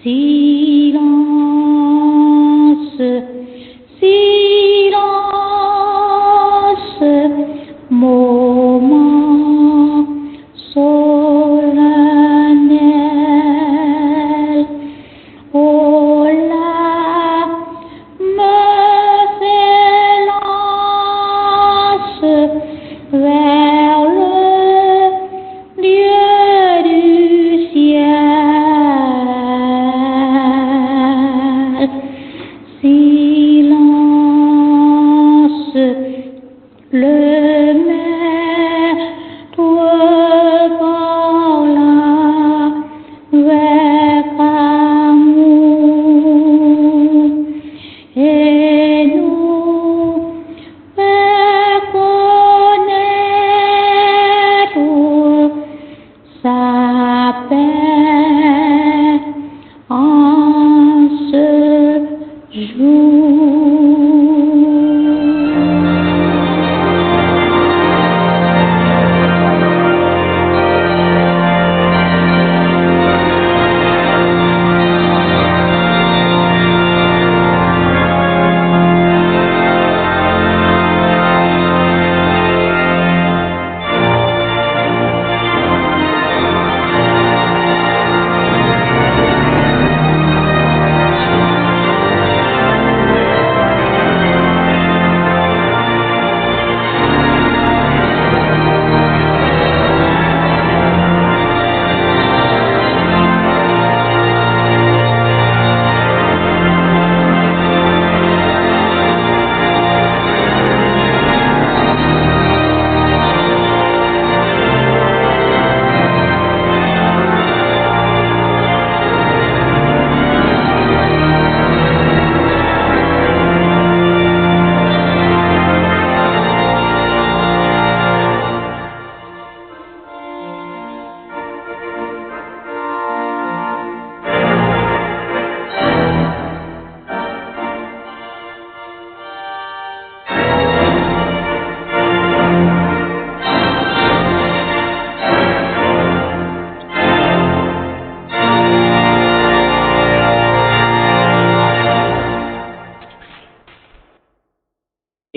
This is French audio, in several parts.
Silence, silence, moment solennel. Oh l'âme s'élance vers le Dieu du ciel. Silence, le maître parla avec amour et nous fait connaître sa paix en ce jour.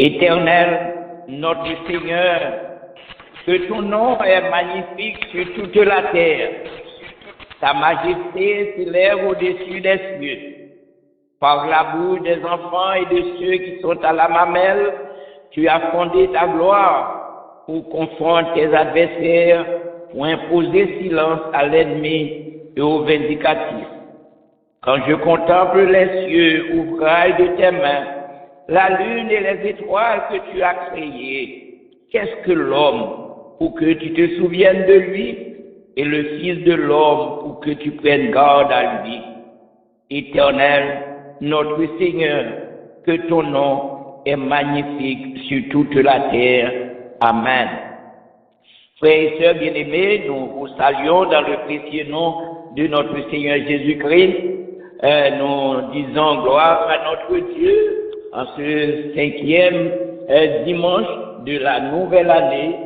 Éternel, notre Seigneur, que ton nom est magnifique sur toute la terre. Ta majesté s'élève au-dessus des cieux. Par la bouche des enfants et de ceux qui sont à la mamelle, tu as fondé ta gloire pour confondre tes adversaires, pour imposer silence à l'ennemi et aux vindicatifs. Quand je contemple les cieux, ouvrage de tes mains, la lune et les étoiles que tu as créées, qu'est-ce que l'homme pour que tu te souviennes de lui, et le Fils de l'homme pour que tu prennes garde à lui? Éternel, notre Seigneur, que ton nom est magnifique sur toute la terre. Amen. Frères et sœurs bien-aimés, nous vous saluons dans le précieux nom de notre Seigneur Jésus-Christ. Nous disons gloire à notre Dieu en ce 5e dimanche de la nouvelle année,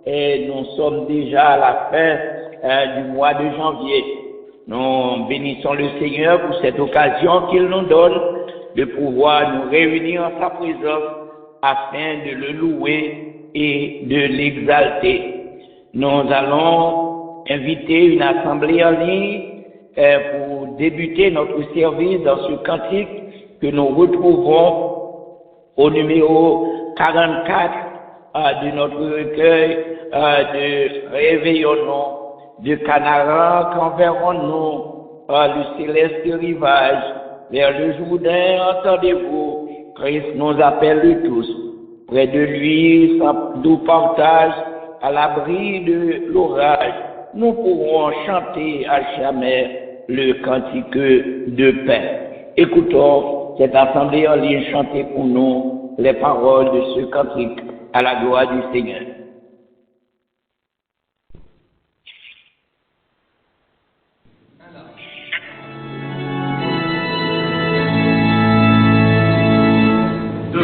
et nous sommes déjà à la fin du mois de janvier. Nous bénissons le Seigneur pour cette occasion qu'il nous donne de pouvoir nous réunir en sa présence afin de le louer et de l'exalter. Nous allons inviter une assemblée en ligne pour débuter notre service dans ce cantique que nous retrouvons au numéro 44 de notre recueil de Réveillons-nous, de Canara qu'enverrons-nous le céleste rivage, vers le Jourdain entendez-vous, Christ nous appelle tous, près de lui sans doux partage, à l'abri de l'orage, nous pourrons chanter à jamais le cantique de paix. Écoutons cette assemblée en ligne chanter pour nous les paroles de ce cantique à la gloire du Seigneur. De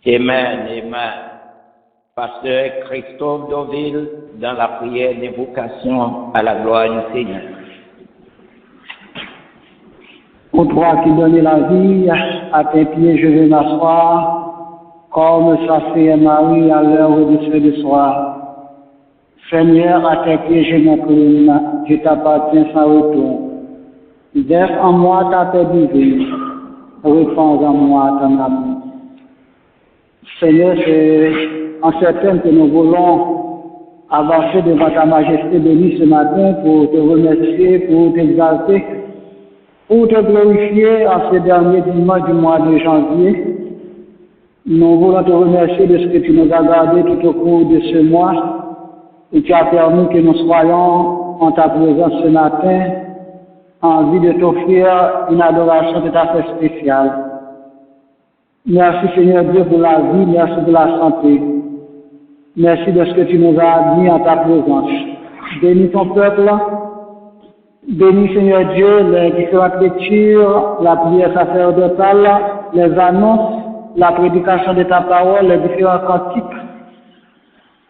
Amen, amen. Pasteur Christophe Deauville, dans la prière d'évocation à la gloire du Seigneur. Au droit qui donne la vie, à tes pieds je vais m'asseoir, comme ça fait Marie à l'heure du feu du soir. Seigneur, à tes pieds je m'incline, je t'appartiens sans retour. Verse en moi ta paix divine, répands en moi ton amour. Seigneur, c'est en certain que nous voulons avancer devant ta majesté bénie ce matin pour te remercier, pour t'exalter, pour te glorifier en ce dernier dimanche du mois de janvier. Nous voulons te remercier de ce que tu nous as gardé tout au cours de ce mois et tu as permis que nous soyons en ta présence ce matin en vue de t'offrir une adoration tout à fait spéciale. Merci Seigneur Dieu pour la vie, merci pour la santé. Merci de ce que tu nous as mis en ta présence. Bénis ton peuple. Bénis Seigneur Dieu les différentes lectures, la prière sacerdotale, les annonces, la prédication de ta parole, les différents cantiques.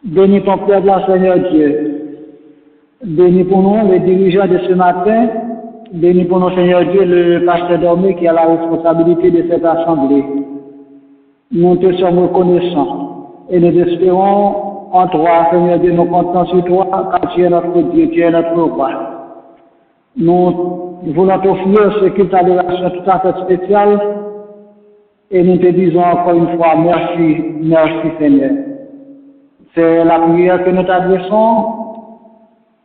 Bénis ton peuple, Seigneur Dieu. Bénis pour nous les dirigeants de ce matin. Bénis pour nous, Seigneur Dieu, le pasteur Dormé qui a la responsabilité de cette assemblée. Nous te sommes reconnaissants et nous espérons en toi, Seigneur Dieu, nous comptons sur toi, car tu es notre Dieu, tu es notre roi. Nous voulons t'offrir ce culte d'adoration tout à fait spécial et nous te disons encore une fois merci, merci Seigneur. C'est la prière que nous t'adressons,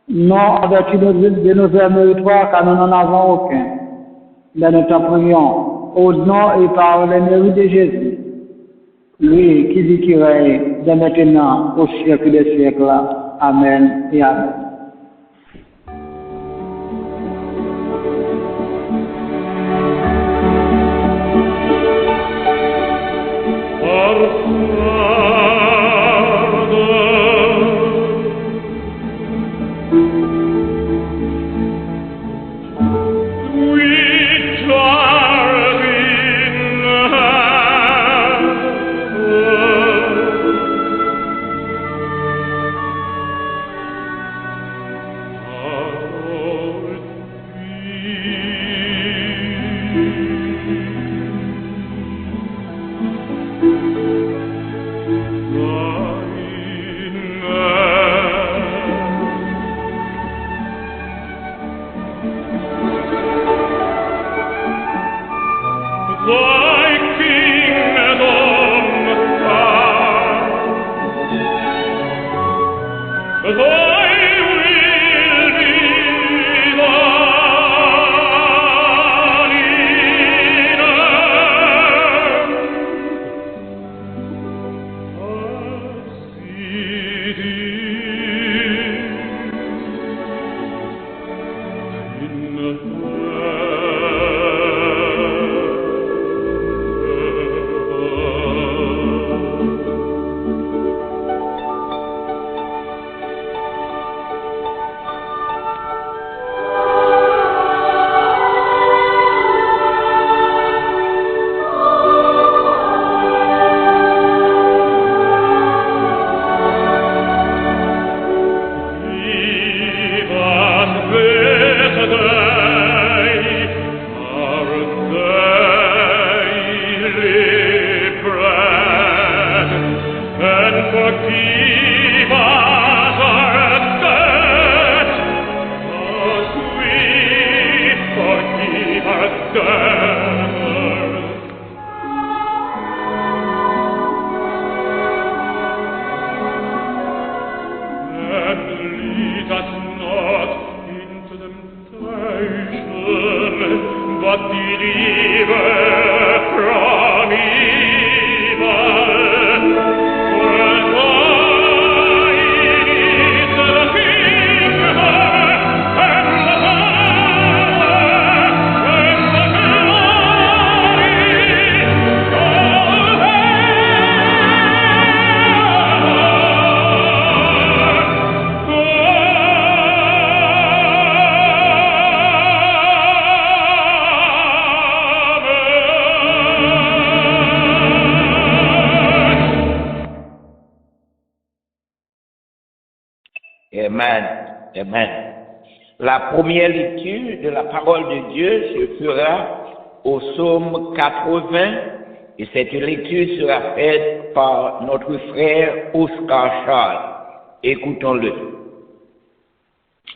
non en vertu de nos œuvres méritoires, car nous n'en avons aucun. Mais nous t'en prions au nom et par les mérites de Jésus, lui qui vit qui règne de maintenant au siècle des siècles. Amen et Amen. From evil, for Amen. Amen. La première lecture de la parole de Dieu se fera au psaume 80 et cette lecture sera faite par notre frère Oscar Charles. Écoutons-le.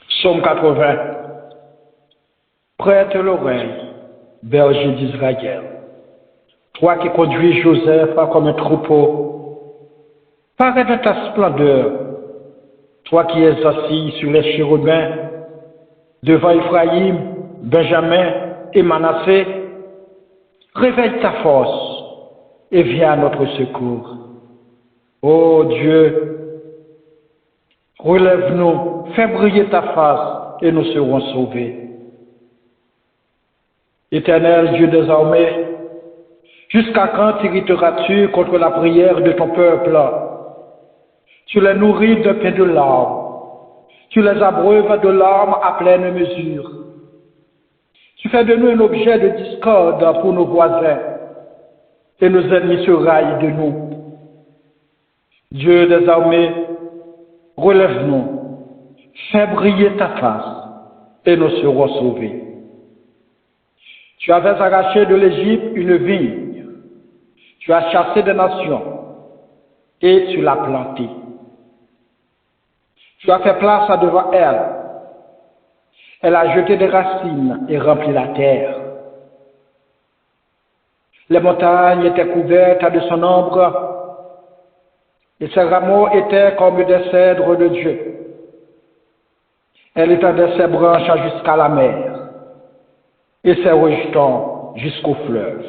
Psaume 80. Prête l'oreille, berger d'Israël. Toi qui conduis Joseph comme un troupeau, parais de ta splendeur. Toi qui es assis sur les chérubins, devant Ephraïm, Benjamin et Manassé, réveille ta force et viens à notre secours. Ô Dieu, relève-nous, fais briller ta face et nous serons sauvés. Éternel Dieu des armées, jusqu'à quand t'irriteras-tu contre la prière de ton peuple? Tu les nourris de pain de larmes. Tu les abreuves de larmes à pleine mesure. Tu fais de nous un objet de discorde pour nos voisins, et nos ennemis se raillent de nous. Dieu des armées, relève-nous, fais briller ta face, et nous serons sauvés. Tu avais arraché de l'Égypte une vigne, tu as chassé des nations, et tu l'as plantée. Tu as fait place devant elle. Elle a jeté des racines et rempli la terre. Les montagnes étaient couvertes de son ombre, et ses rameaux étaient comme des cèdres de Dieu. Elle étendait ses branches jusqu'à la mer, et ses rejetons jusqu'au fleuve.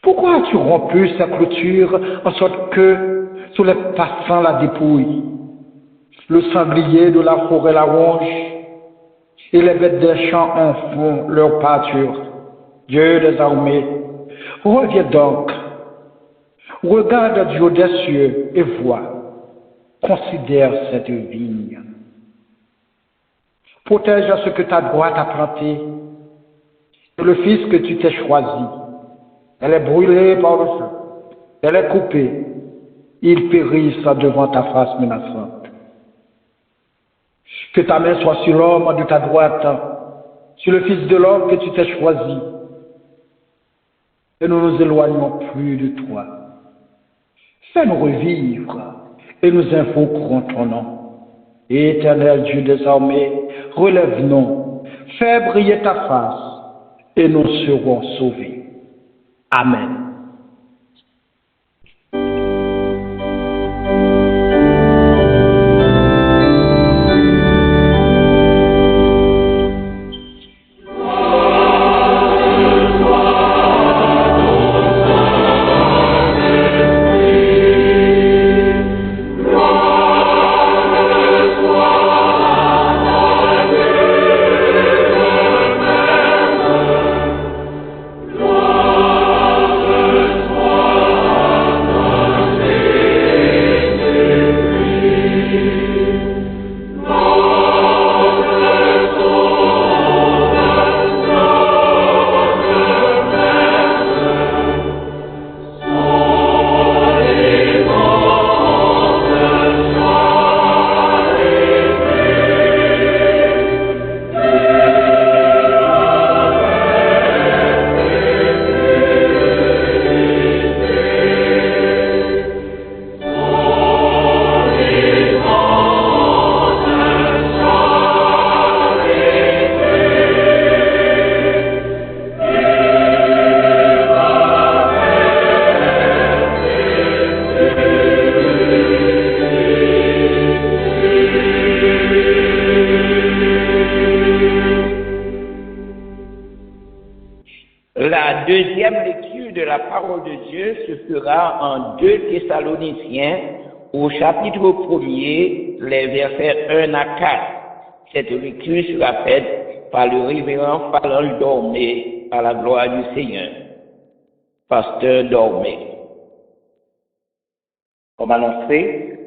Pourquoi as-tu rompu sa clôture en sorte que tous les passants la dépouillent? Le sanglier de la forêt la ronge, et les bêtes des champs en font leur pâture. Dieu des armées, reviens donc, regarde du haut des cieux et vois, considère cette vigne. Protège ce que ta droite a planté, et le fils que tu t'es choisi. Elle est brûlée par le feu, elle est coupée, ils périssent devant ta face menaçante. Que ta main soit sur l'homme de ta droite, sur le Fils de l'homme que tu t'es choisi, et nous nous éloignons plus de toi. Fais-nous revivre, et nous invoquerons ton nom. Éternel Dieu des armées, relève-nous, fais briller ta face, et nous serons sauvés. Amen. La deuxième lecture de la parole de Dieu se fera en 2 Thessaloniciens au chapitre 1er, les versets 1 à 4. Cette lecture sera faite par le révérend Fallon Dormé, à la gloire du Seigneur. Pasteur Dormé. Comme annoncé,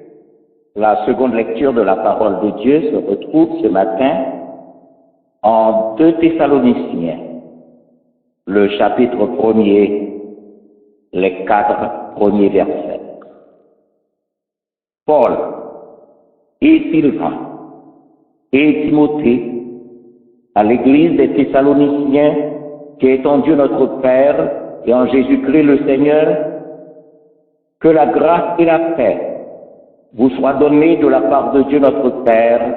la seconde lecture de la parole de Dieu se retrouve ce matin en 2 Thessaloniciens, le chapitre 1er, les 4 premiers versets. Paul, et Sylvain et Timothée, à l'église des Thessaloniciens, qui est en Dieu notre Père et en Jésus-Christ le Seigneur, que la grâce et la paix vous soient données de la part de Dieu notre Père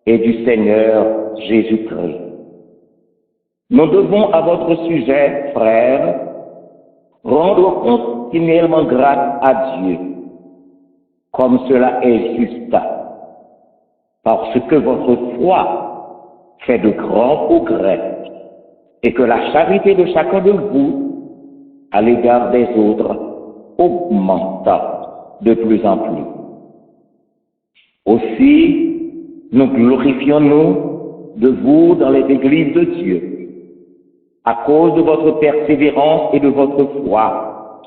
et du Seigneur Jésus-Christ. Nous devons à votre sujet, frères, rendre continuellement grâce à Dieu, comme cela est juste, parce que votre foi fait de grands progrès et que la charité de chacun de vous à l'égard des autres augmente de plus en plus. Aussi, nous glorifions-nous de vous dans les églises de Dieu, à cause de votre persévérance et de votre foi,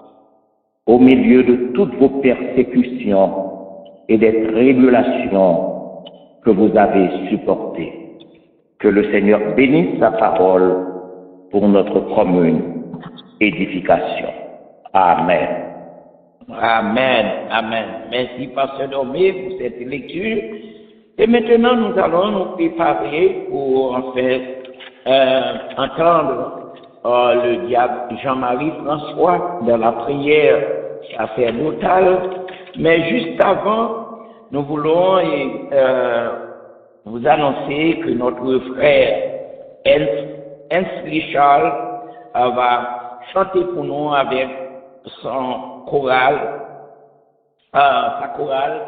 au milieu de toutes vos persécutions et des tribulations que vous avez supportées. Que le Seigneur bénisse sa parole pour notre commune édification. Amen. Amen. Amen. Merci, Pasteur Dormé, pour cette lecture. Et maintenant, nous allons nous préparer pour, en fait, entendre le diable Jean-Marie François dans la prière sacerdotale. Mais juste avant, nous voulons vous annoncer que notre frère Hensley Charles va chanter pour nous avec son chorale, sa chorale,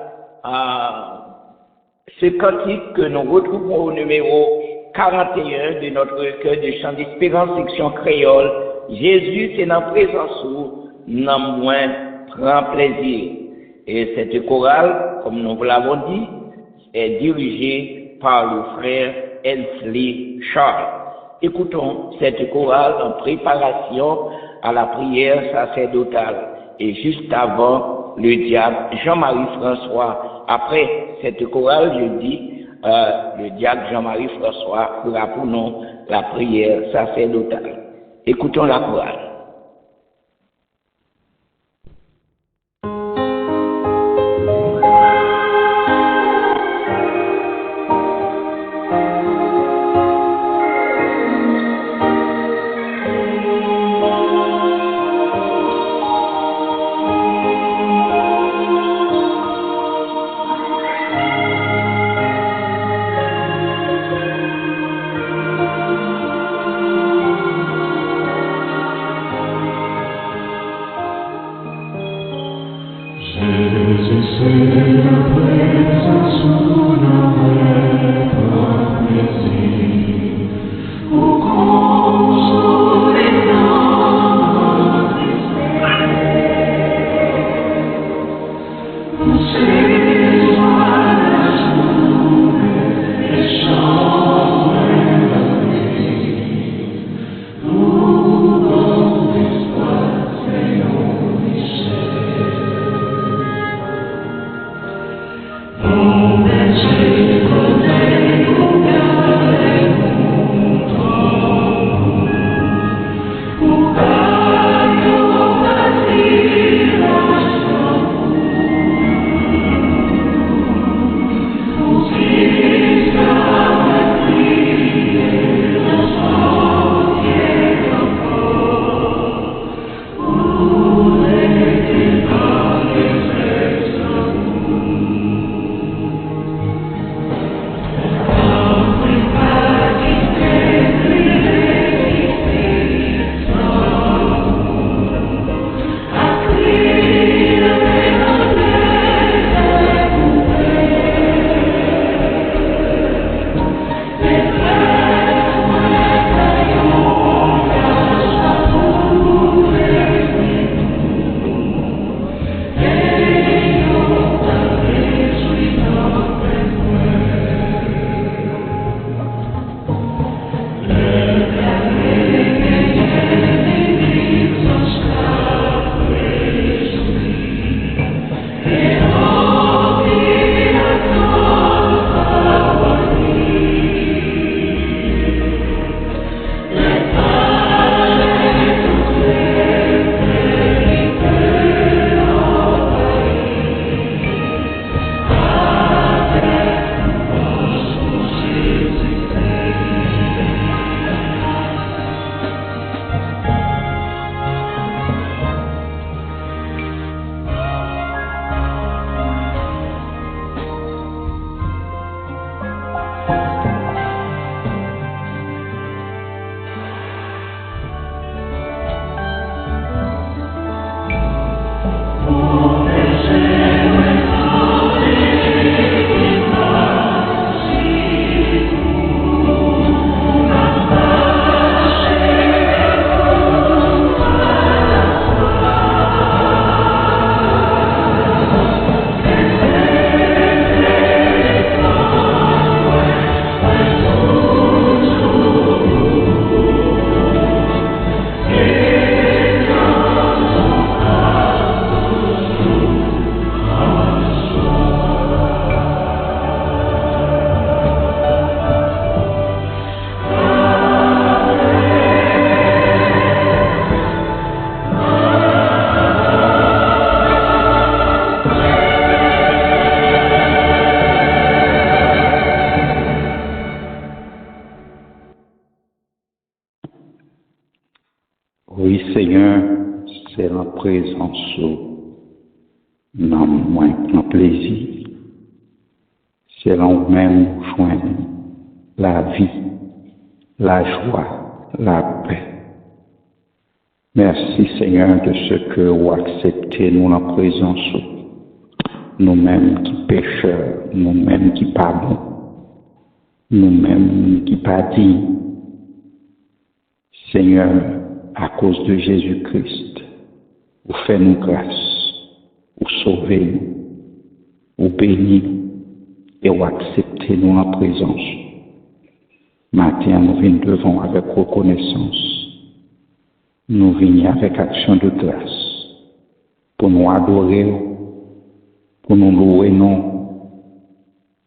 ce cantique que nous retrouvons au numéro 41 de notre recueil de chants d'espérance section créole. Jésus, c'est dans présence où non moins prend plaisir. Et cette chorale, comme nous vous l'avons dit, est dirigée par le frère Hensley Charles. Écoutons cette chorale en préparation à la prière sacerdotale. Et juste avant, le diable Jean-Marie François. Après cette chorale, je dis, le diable Jean-Marie François fera pour nous la prière sacerdotale. Écoutons la chorale. Oh, présence dans moins grand plaisir. C'est là où même nous joignons la vie, la joie, la paix. Merci Seigneur de ce que vous acceptez nous en présence, nous-mêmes qui pécheurs, nous-mêmes qui pas bons, nous-mêmes qui pas dignes. Seigneur, à cause de Jésus-Christ, vous faites nous grâce, vous sauvez nous, vous bénissez et vous acceptez nous en présence. Maintenant, nous venons devant avec reconnaissance. Nous venons avec action de grâce pour nous adorer, pour nous louer,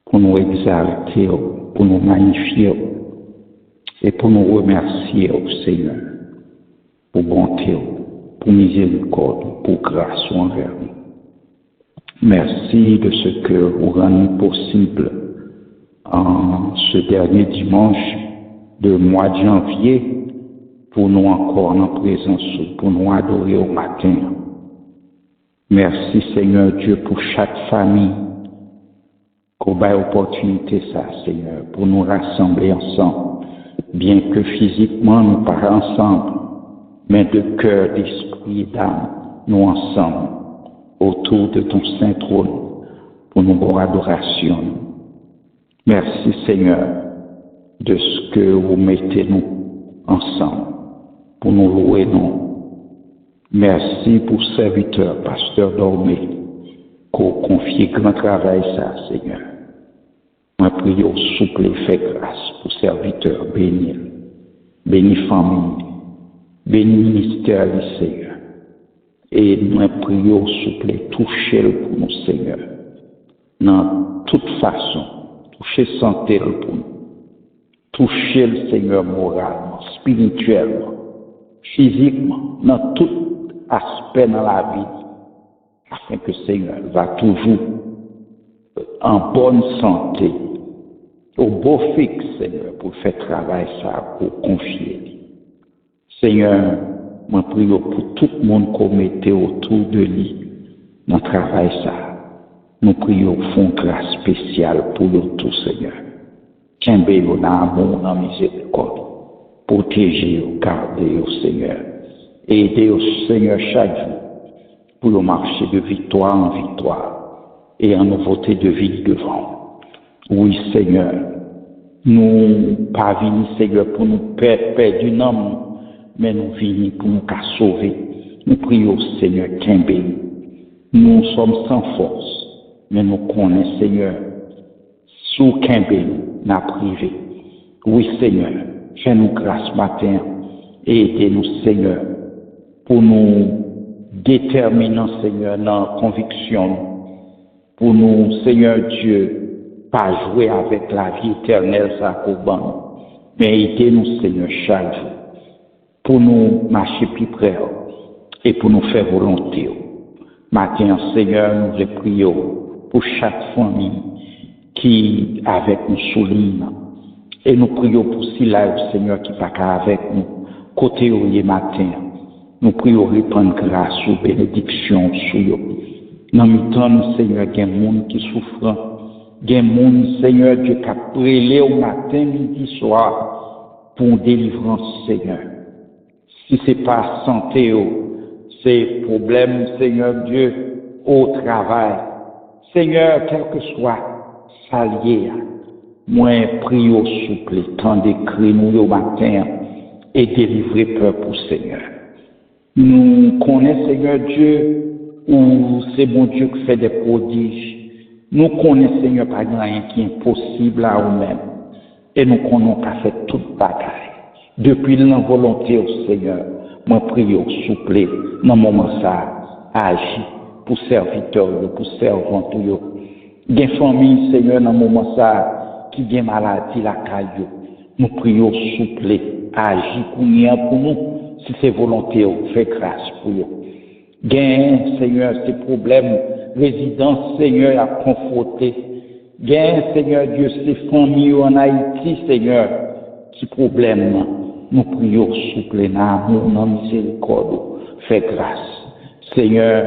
pour nous exalter, pour nous magnifier et pour nous remercier au Seigneur pour bonté, pour miséricorde, pour grâce envers nous. Merci de ce que vous rendez possible en ce dernier dimanche de mois de janvier pour nous encore en présence, pour nous adorer au matin. Merci Seigneur Dieu pour chaque famille qu'on ait opportunité ça Seigneur pour nous rassembler ensemble, bien que physiquement nous pas ensemble, mais de cœur, d'esprit et d'âme, nous ensemble autour de ton saint trône pour nos adoration. Merci Seigneur de ce que vous mettez nous ensemble pour nous louer nous. Merci pour serviteur, pasteur Dormé, qu'on confie grand travail ça, Seigneur. Moi prie au souple et fait grâce pour serviteur béni, béni famille, béni ministère du Seigneur. Et moi prie au souple et toucher pour nous, Seigneur. Dans toute façon, toucher santé pour nous. Toucher le Seigneur moralement, spirituellement, physiquement, dans tout aspect dans la vie, afin que le Seigneur va toujours en bonne santé, au beau fixe, Seigneur, pour faire travail ça, pour confier. Seigneur, moi prie pour tout le monde qu'on mettait autour de lui dans le travail ça. Nous prions au fond grâce spéciale pour nous tous, Seigneur. Qu'un-nous dans l'amour, dans la miséricorde, protéger, garder au Seigneur, aider au Seigneur chaque jour pour nous marcher de victoire en victoire et en nouveauté de vie devant. Oui, Seigneur, nous pas venus, Seigneur, pour nous perdre du nom, mais nous venons pour nous sauver. Nous prions, Seigneur, qu'un-nous. Nous sommes sans force, mais nous connaissons, Seigneur, sous qu'un-nous n'a privé. Oui, Seigneur, fais-nous grâce matin et aidez-nous, Seigneur, pour nous déterminer, Seigneur, dans la conviction, pour nous, Seigneur Dieu, pas jouer avec la vie éternelle, ça, mais aidez-nous, Seigneur, chaque jour, pour nous marcher plus près et pour nous faire volonté. Matin, Seigneur, nous les prions pour chaque famille qui avec nous souligne. Et nous prions pour si là, Seigneur, qui pas avec nous, côté au matin. Nous prions répandre grâce ou bénédiction sur eux. Dans le temps, Seigneur, il y a des gens qui souffrent. Il y a des gens, Seigneur, Dieu, qui a prélé au matin, midi, soir, pour délivrance, Seigneur. Si ce n'est pas santé, c'est problème, Seigneur Dieu, au travail. Seigneur, quel que soit ça lié, moi, prie au souple, tant d'écrire nous au matin et délivrer peuple, Seigneur. Nous connaissons, Seigneur Dieu, où c'est bon Dieu qui fait des prodiges. Nous connaissons, Seigneur, pas rien qui est impossible à nous-mêmes. Et nous connaissons qu'à faire toute bataille. Depuis la volonté au Seigneur, moi prie au souple, dans le moment ça, agis pour serviteurs, pour servantes. Il y a des familles, Seigneur, dans le moment ça, qui ont maladie, la caillou. Nous prions souple, agis pour nous, si c'est volonté, fais grâce pour nous. Gain, Seigneur, ces problèmes, résidence, Seigneur, à conforter. Gain, Seigneur Dieu, ces familles en Haïti, Seigneur, qui problème, nous prions souple, dans l'amour, dans la miséricorde, fais grâce. Seigneur,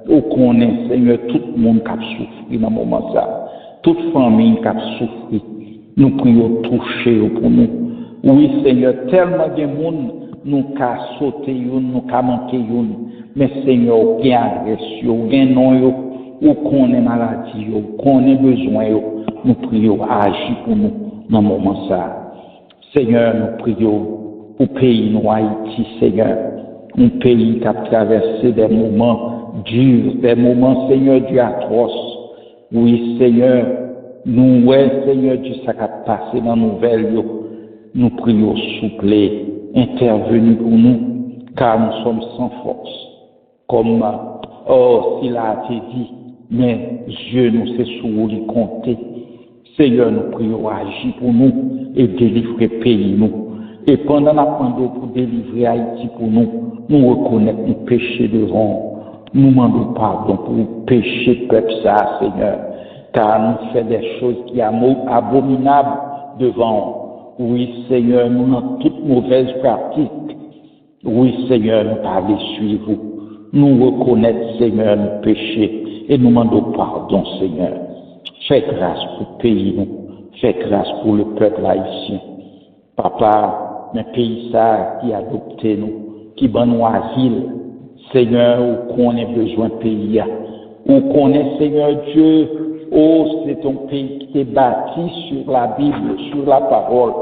nous connaissons, Seigneur, tout le monde qui a souffert dans ce moment ça. Toute famille qui a souffert. Nous prions toucher pour nous. Oui, Seigneur, tellement de monde nous a sauté, nous a manqué. Mais Seigneur, il y a agression, il y a non, ou qu'on ait maladie, ou qu'on ait besoin, nous prions agir pour nous dans ce moment ça. Seigneur, nous prions pour le pays nous Haïti, Seigneur. Un pays qui a traversé des moments durs, des moments, Seigneur, du atroce. Oui, Seigneur, nous, ouais, Seigneur, du ça qui a passé dans nos nouvelles, nous prions souple, intervenir pour nous, car nous sommes sans force. Comme, s'il a été dit, mais Dieu nous sait sur où les compter. Seigneur, nous prions agir pour nous et délivrer le pays, nous. Et pendant la pandémie pour délivrer Haïti pour nous, nous reconnaissons nos péchés devant. Nous demandons pardon pour le péché peuple ça, Seigneur. Car nous faisons des choses qui sont abominables devant. Oui, Seigneur, nous avons toutes mauvaises pratiques. Oui, Seigneur, nous parlons suivre. Nous reconnaissons, Seigneur, nos péchés et nous demandons pardon, Seigneur. Fais grâce pour le pays, nous. Fais grâce pour le peuple haïtien. Papa, mais pays ça qui a adopté nous, qui ban nous asile, Seigneur, où qu'on ait besoin de pays, où qu'on ait, Seigneur Dieu, oh, c'est ton pays qui est bâti sur la Bible, sur la parole,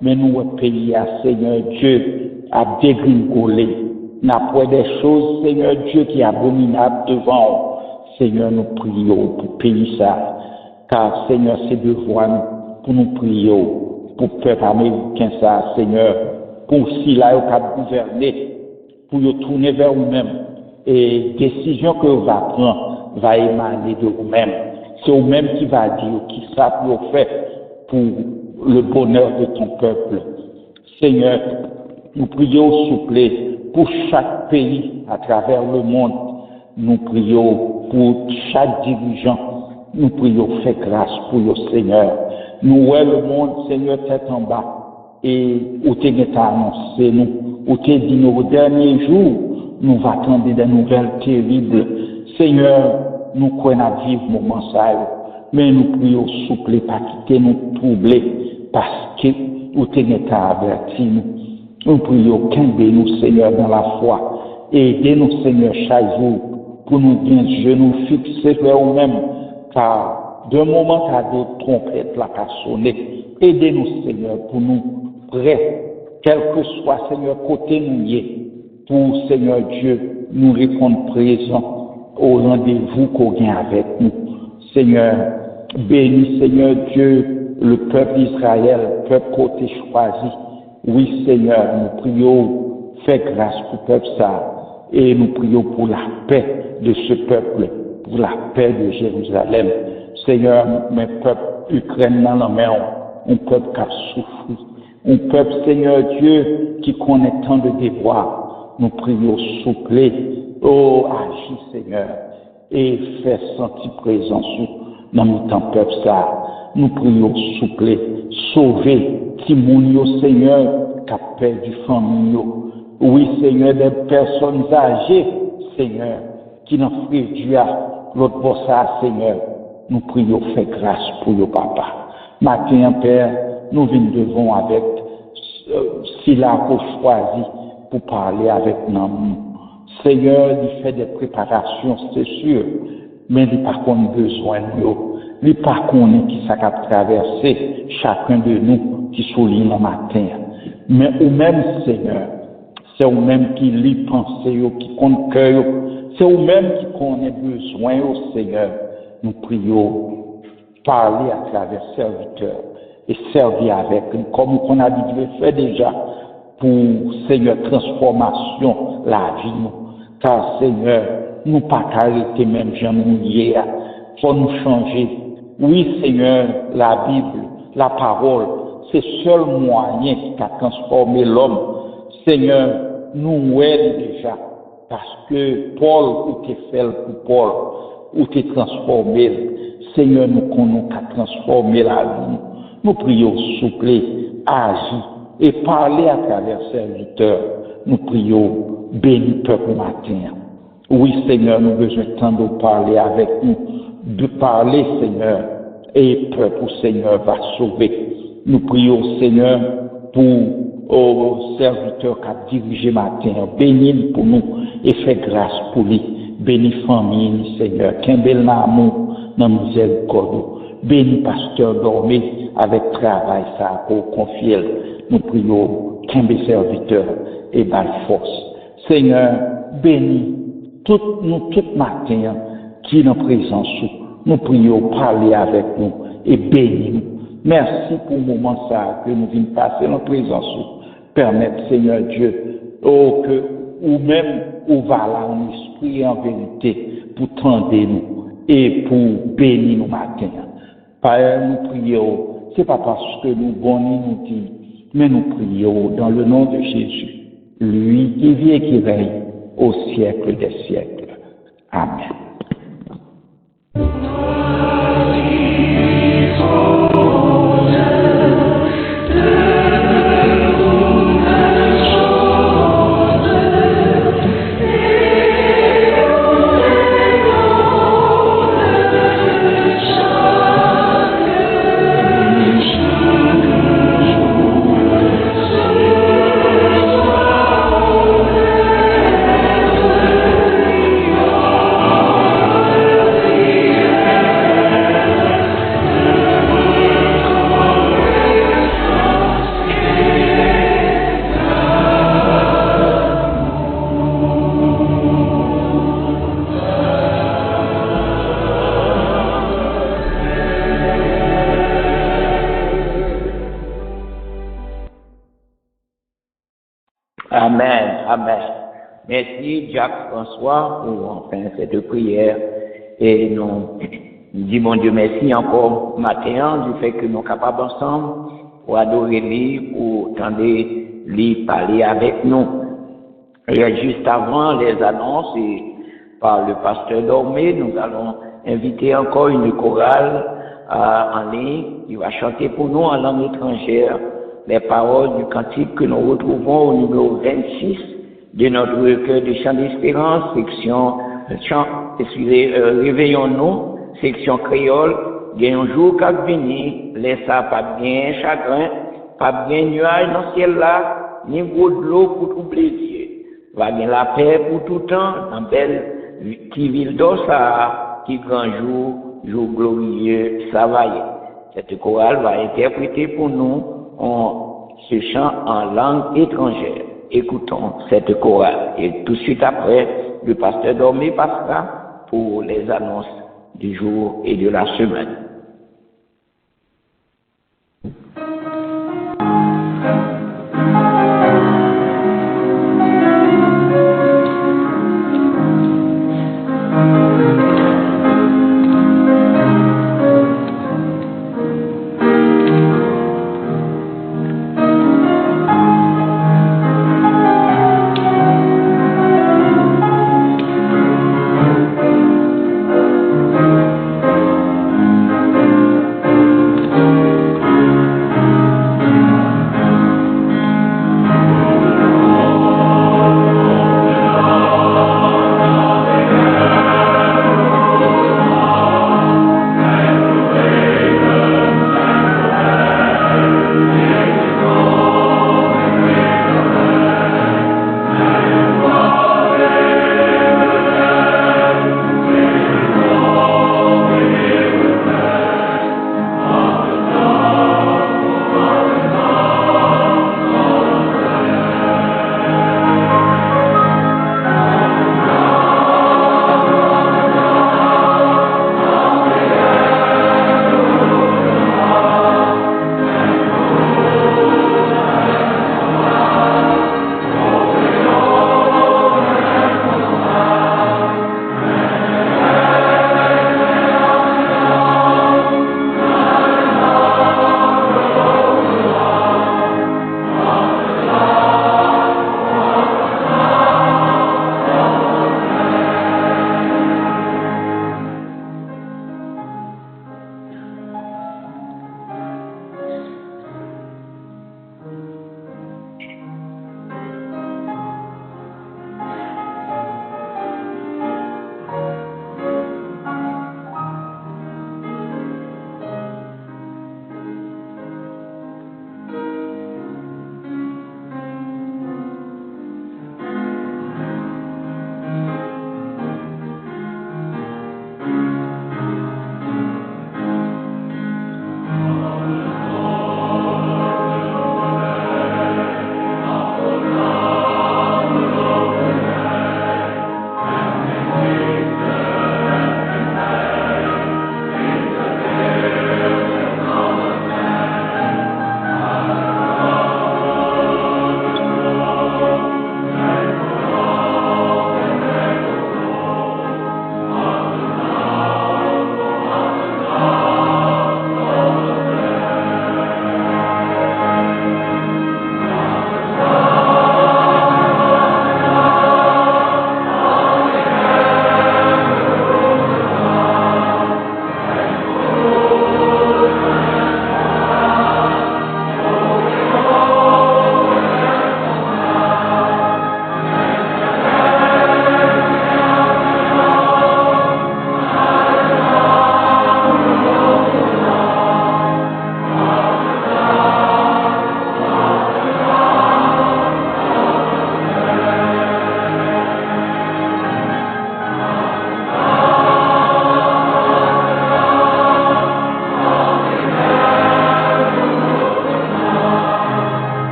mais nous, un pays, Seigneur Dieu, a dégringolé, n'a pas des choses, Seigneur Dieu, qui est abominable devant. Seigneur, nous prions pour pays ça, car Seigneur, c'est devoir pour nous prier, pour le peuple américain ça, Seigneur, pour si là, vous avez gouverné, pour vous tourner vers vous-même. Et décision que vous va prendre va émaner de vous-même. C'est vous-même qui va dire qui ça pour faire pour le bonheur de ton peuple. Seigneur, nous prions souple pour chaque pays à travers le monde. Nous prions pour chaque dirigeant. Nous prions, fais grâce pour le Seigneur. Nous voyons le monde, Seigneur, tête en bas. Et où tu as annoncé, nous, où tu as dit nos derniers jours, nous va attendre des nouvelles terribles. Seigneur, nous croyons vivre moment ça, mais nous prions souple, pas quitter nous troubler, parce que où tu as averti nous. Nous prions qu'aider nous, Seigneur, dans la foi, et aidez-nous, Seigneur, chaque jour, pour nous bien Dieu, nous fixer vers nous-mêmes, car d'un moment à d'autres, trompette la qu'à sonner. Aidez-nous, Seigneur, pour nous prêts, quel que soit, Seigneur, côté nous y est, pour, Seigneur Dieu, nous répondre présent au rendez-vous qu'on vient avec nous. Seigneur, bénis, Seigneur Dieu, le peuple d'Israël, peuple côté choisi. Oui, Seigneur, nous prions, fais grâce pour le peuple ça, et nous prions pour la paix de ce peuple, pour la paix de Jérusalem. Seigneur, mes peuples ukrainiens dans la mer, un peuple qui a souffert, un peuple, Seigneur Dieu, qui connaît tant de devoirs. Nous prions souple, oh, agis, Seigneur, et fais sentir présence dans notre peuple ça. Nous prions souple, sauver Timounio, Seigneur, qui a perdu famille. Oui, Seigneur, des personnes âgées, Seigneur, qui n'ont fait Dieu à l'autre pour ça, Seigneur. Nous prions, fais grâce pour le papa. Matin, Père, nous venons devant avec Sila qu'on choisi pour parler avec nous. Seigneur, il fait des préparations, c'est sûr, mais il n'a pas besoin de nous. Il n'a pas qui ça a traversé chacun de nous qui souligne le matin. Mais au même Seigneur, c'est au même qui lit pensée, qui compte cœur, c'est au même qui connaît besoin au Seigneur. Nous prions, parler à travers serviteurs et servir avec nous, comme on a dit de faire déjà, pour Seigneur, transformation, la vie, nous. Car Seigneur, nous pas arrêter même jamais hier, faut nous changer. Oui, Seigneur, la Bible, la parole, c'est le seul moyen qui a transformé l'homme. Seigneur, nous aide déjà, parce que Paul, ou t'es fait pour Paul, ou t'es transformé. Seigneur, nous connaissons qu'à transformer la vie. Nous prions souple, agir et parler à travers serviteurs. Nous prions, bénis peuple matin. Oui, Seigneur, nous avons besoin de temps de parler avec nous, de parler, Seigneur, et peuple, Seigneur, va sauver. Nous prions, Seigneur, pour aux serviteurs qui ont dirigé matin, bénis pour nous et fais grâce pour lui. Bénis famille, Seigneur, qu'un bel amour dans miséricorde. Bénis pasteur dormé avec travail, ça, pour confier. Nous prions, qu'un bel serviteur et belle force. Seigneur, bénis tout matin qui est en présence. Nous prions, parler avec nous et bénis-nous. Merci pour le moment ça que nous venons passer en présence. Permettre, Seigneur Dieu, que ou même ou va là en esprit et en vérité pour tendre nous et pour bénir nous matin. Père, nous prions, c'est pas parce que nous bonnons nous dit, mais nous prions dans le nom de Jésus, lui qui vit et qui règne au siècle des siècles. Amen. Amen, amen. Merci Jacques François pour enfin cette prière et nous disons mon Dieu merci encore matin du fait que nous sommes capables ensemble pour adorer lui, pour tendre lui parler avec nous. Et juste avant les annonces et par le pasteur Dormé, nous allons inviter encore une chorale en ligne qui va chanter pour nous en langue étrangère les paroles du cantique que nous retrouvons au numéro 26 de notre recueil de chants d'espérance, section chant, réveillons-nous, section créole, gagne un jour qu'a venu, laissa pas bien chagrin, pas bien nuage dans le ciel là, ni gros de l'eau pour troubler Dieu. Va bien la paix pour tout temps, dans belle qui ville d'Ossa, qui grand jour glorieux, ça va y est. Cette chorale va interpréter pour nous ce chant en langue étrangère. Écoutons cette chorale. Et tout de suite après, le pasteur Dormé passera pour les annonces du jour et de la semaine.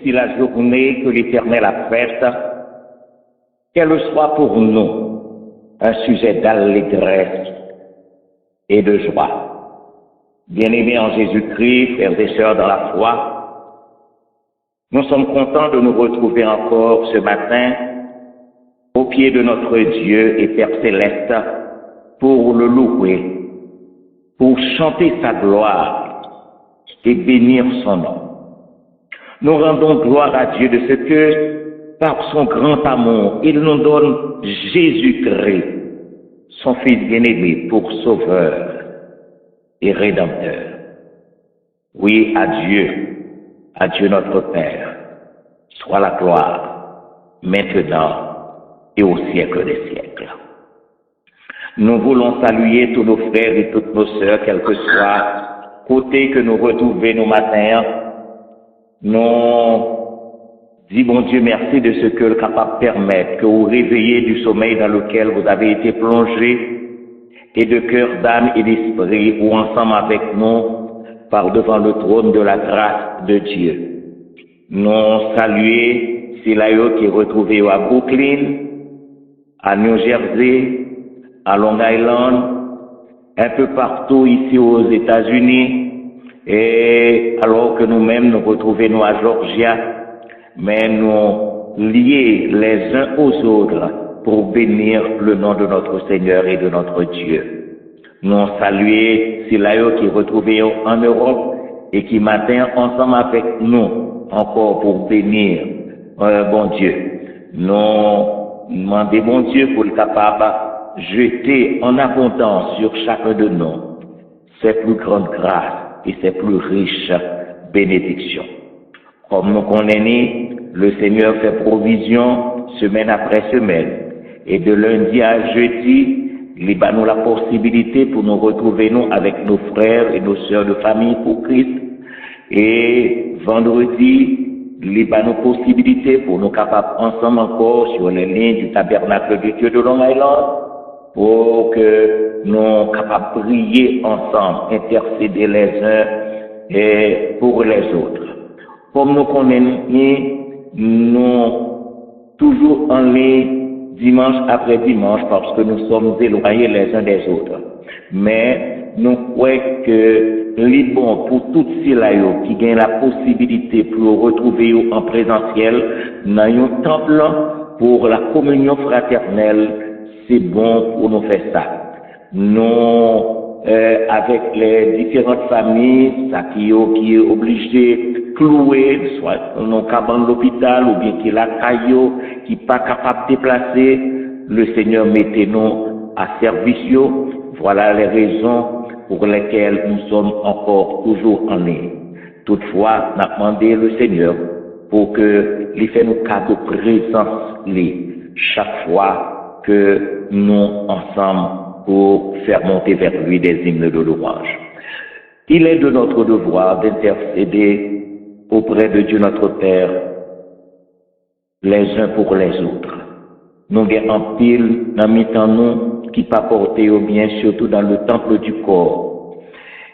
si la journée que l'Éternel a faite, qu'elle soit pour nous un sujet d'allégresse et de joie. Bien-aimés en Jésus-Christ, frères et sœurs dans la foi, nous sommes contents de nous retrouver encore ce matin au pied de notre Dieu et Père Céleste pour le louer, pour chanter sa gloire et bénir son nom. Nous rendons gloire à Dieu de ce que, par son grand amour, il nous donne Jésus-Christ, son Fils bien-aimé, pour sauveur et rédempteur. Oui, à Dieu notre Père, soit la gloire, maintenant et au siècle des siècles. Nous voulons saluer tous nos frères et toutes nos sœurs, quel que soit côté que nous retrouvions nos matins. Nous disons, bon Dieu, merci de ce que le capable permettre que vous réveillez du sommeil dans lequel vous avez été plongé et de cœur, d'âme et d'esprit, ou ensemble avec nous, par devant le trône de la grâce de Dieu. Nous saluons Silayo qui est retrouvé à Brooklyn, à New Jersey, à Long Island, un peu partout ici aux États-Unis, et alors que nous-mêmes nous retrouvons à Georgia, mais nous liés les uns aux autres pour bénir le nom de notre Seigneur et de notre Dieu. Nous saluons Silayo qui est retrouvé en Europe et qui matin ensemble avec nous encore pour bénir bon Dieu. Nous demandons bon Dieu pour le capable jeter en abondance sur chacun de nous ses plus grandes grâces et ses plus riches bénédictions. Comme nous connaissons, le Seigneur fait provision semaine après semaine. Et de lundi à jeudi, il nous la possibilité pour nous retrouver nous avec nos frères et nos sœurs de famille pour Christ. Et vendredi, il nous possibilité pour nous capables ensemble encore sur les lignes du tabernacle de Dieu de Long Island pour que nous capables de prier ensemble, intercéder les uns et pour les autres. Comme nous connaissons, nous toujours en ligne dimanche après dimanche parce que nous sommes éloignés les uns des autres. Mais nous croyons que c'est bon pour tous ceux-là qui gagnent la possibilité pour retrouver en présentiel dans un temple pour la communion fraternelle, c'est bon pour nous faire ça. Nous, avec les différentes familles, ça qui est obligé cloué, soit dans cabane de l'hôpital ou bien qui la caillou, qui pas capable de déplacer, le Seigneur mettez-nous à service. Voilà les raisons pour lesquelles nous sommes encore toujours en ligne. Toutefois, nous avons demandé le Seigneur pour que il fait nos cas de présence chaque fois que nous ensemble pour faire monter vers lui des hymnes de louange. Il est de notre devoir d'intercéder auprès de Dieu notre Père, les uns pour les autres. Nous avons en pile dans mi-temps nous qui pas porté au bien, surtout dans le temple du corps.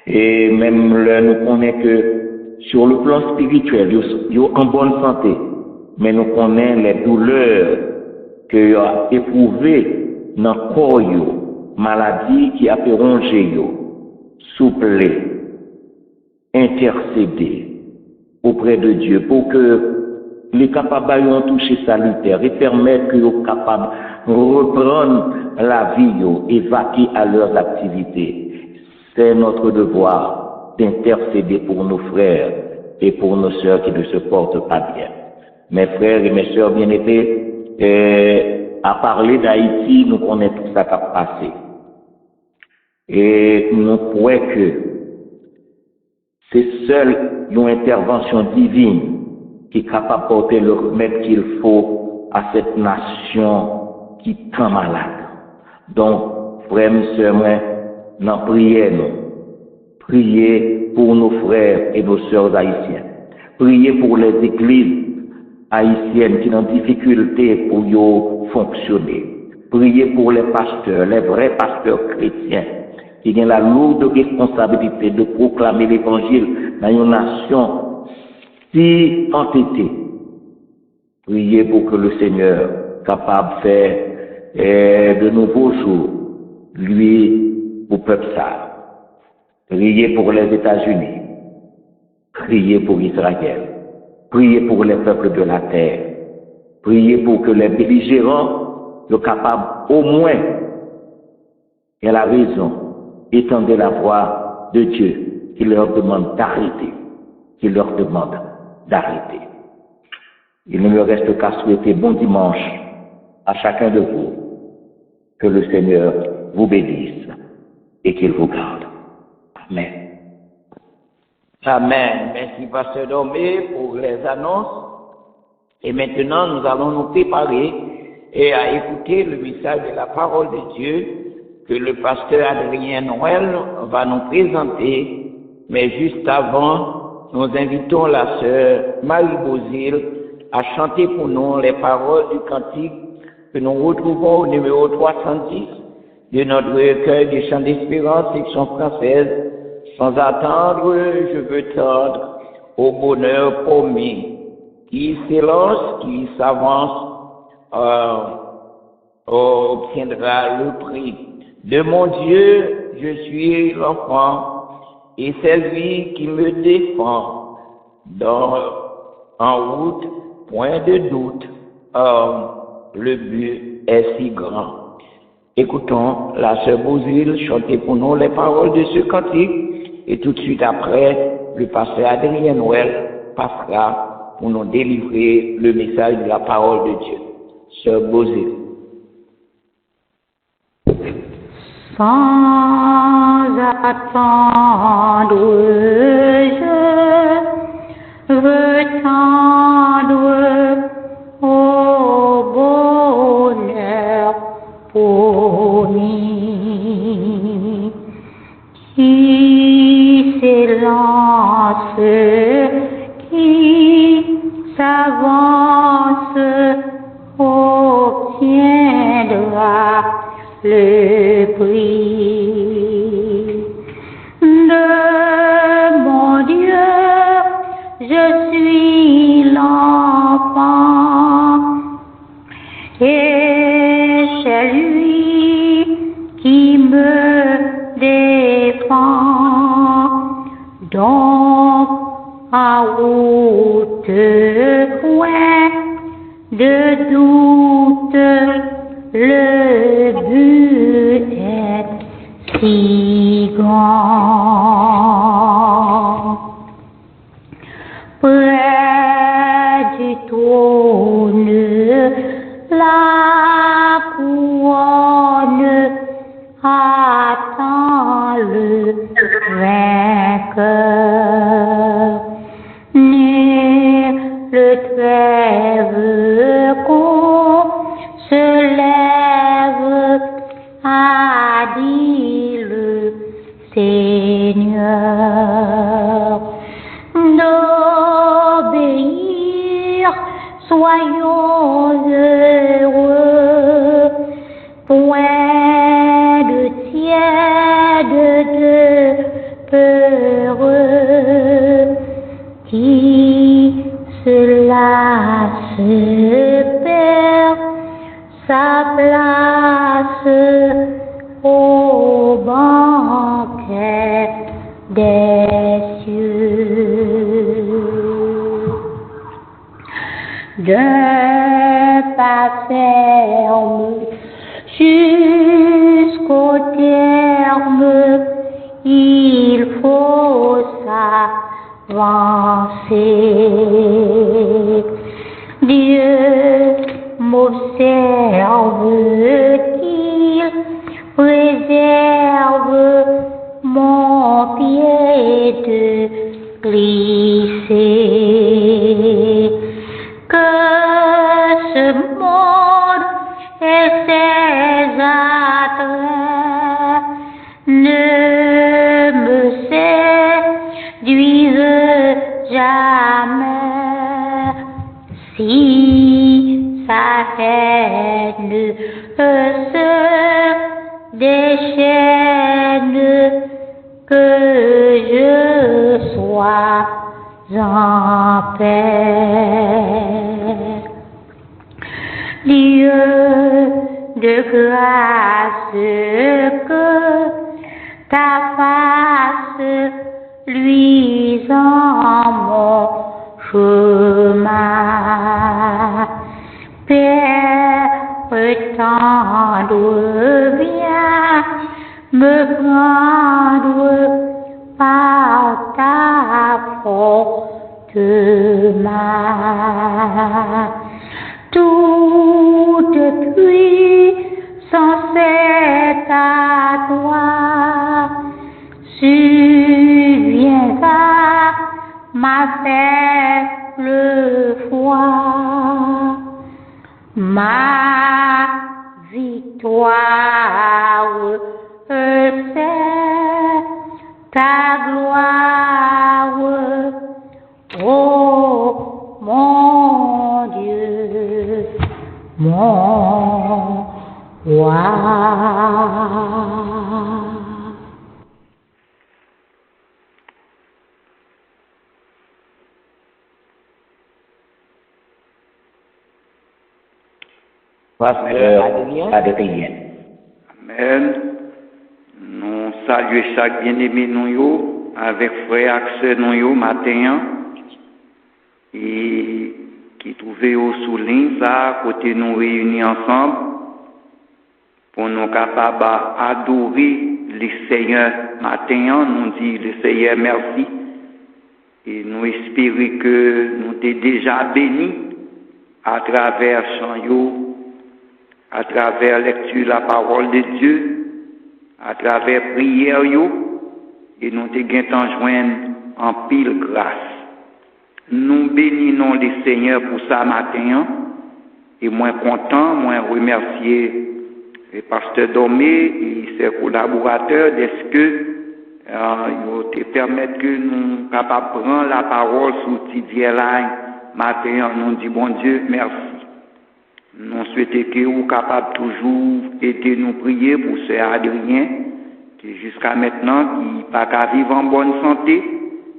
Et même là, nous connaissons que sur le plan spirituel, ils sont en bonne santé, mais nous connaissons les douleurs qu'ils ont éprouvées dans le corps, maladie qui a fait ronger, souple, intercéder auprès de Dieu pour que les capables ayant touché salutaire et permettre qu'ils soient capables de reprendre la vie et vaquer à leurs activités. C'est notre devoir d'intercéder pour nos frères et pour nos sœurs qui ne se portent pas bien. Mes frères et mes sœurs bien-aimés, à parler d'Haïti, nous connaissons tout ça qui a passé. Et nous croyons que c'est seule une intervention divine qui est capable de porter le remède qu'il faut à cette nation qui est tant malade. Donc, frères et sœurs, nous priez pour nos frères et nos sœurs haïtiens. Priez pour les églises haïtiennes qui ont difficulté pour fonctionner. Priez pour les pasteurs, les vrais pasteurs chrétiens, qui ont la lourde responsabilité de proclamer l'évangile dans une nation si entêtés. Priez pour que le Seigneur, capable de faire de nouveaux jours, lui, au peuple ça. Priez pour les États-Unis. Priez pour Israël. Priez pour les peuples de la terre. Priez pour que les belligérants soient capables au moins, et la raison, étendre la voix de Dieu qui leur demande d'arrêter. Qui leur demande d'arrêter. Il ne me reste qu'à souhaiter bon dimanche à chacun de vous. Que le Seigneur vous bénisse et qu'il vous garde. Amen. Amen. Merci, Pasteur Domé, pour les annonces. Et maintenant, nous allons nous préparer et à écouter le message de la parole de Dieu que le pasteur Adrien Noël va nous présenter. Mais juste avant, nous invitons la sœur Marie-Bozile à chanter pour nous les paroles du cantique que nous retrouvons au numéro 310 de notre recueil des chants d'espérance, section française. Sans attendre, je veux tendre au bonheur promis, qui s'élance, qui s'avance, obtiendra le prix. De mon Dieu, je suis l'enfant, et c'est lui qui me défend. En route, point de doute, le but est si grand. Écoutons la sœur Bozile chanter pour nous les paroles de ce cantique, et tout de suite après, le pasteur Adrien Noël passera pour nous délivrer le message de la parole de Dieu. Sœur Bozile. Sans attendre, je veux tendre au bonheur promis, qui s'élance, qui s'avance, obtiendra le prix. De mon Dieu, je suis l'enfant, et c'est lui qui me défend. Donc, en route, point de doute, le but est si grand. Près du trône, la couronne attend le vainqueur. Nul le trêve qu'on se lève, a dit le Seigneur. D'obéir, soyons heureux, point de tiède, de peureux, qui se lasse, perd sa place au banquet des cieux. D'un pas ferme jusqu'au terme, il faut s'avancer. Dieu m'observe, qu'il préserve mon pied de glisser. Que ce monde et ses attraits ne me séduisent jamais. Si sa haine se déchaîne, que je sois en paix. Dieu de grâce, que ta face luise en mon chemin. Père tendre, viens me prendre par ta forte main. Toute puissance est à toi, subviendra ma faible foi. Ma victoire, c'est ta gloire, oh mon Dieu, mon roi. Pasteur Adrien. Amen. Nous saluons chaque bien-aimé nous avec frère Axel nous matin et qui trouvait au souligne ça côté nous réunis ensemble pour nous capables d'adorer le Seigneur matin. Nous dit le Seigneur merci et nous espérons que nous t'es déjà bénis à travers chant à travers lecture de la parole de Dieu, à travers prière, et nous te gagnons joindre en pile grâce. Nous bénissons le Seigneur pour ça matin, et moi content, moi remercier le pasteur Domé et ses collaborateurs d'est-ce que ils te permettent que nous capables de prendre la parole sur Tidier matin, nous dit bon Dieu, merci. Nous souhaitons que vous capable toujours aider nous prier pour ce Adrien, qui jusqu'à maintenant, qui n'est pas qu'à vivre en bonne santé,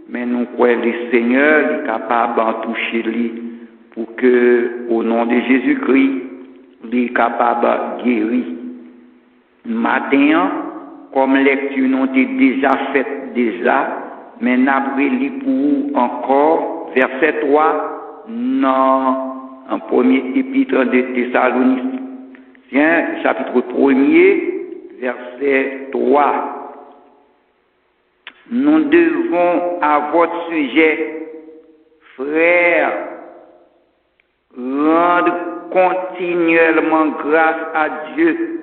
mais nous croyons le Seigneur est capable d'en toucher lui, pour que, au nom de Jésus-Christ, il est capable de guérir. Matin, comme lecture nous avons déjà faite mais nous avons lu pour vous encore, verset 3, non. En premier épître de Thessaloniciens, chapitre 1er, verset 3. Nous devons à votre sujet, frères, rendre continuellement grâce à Dieu,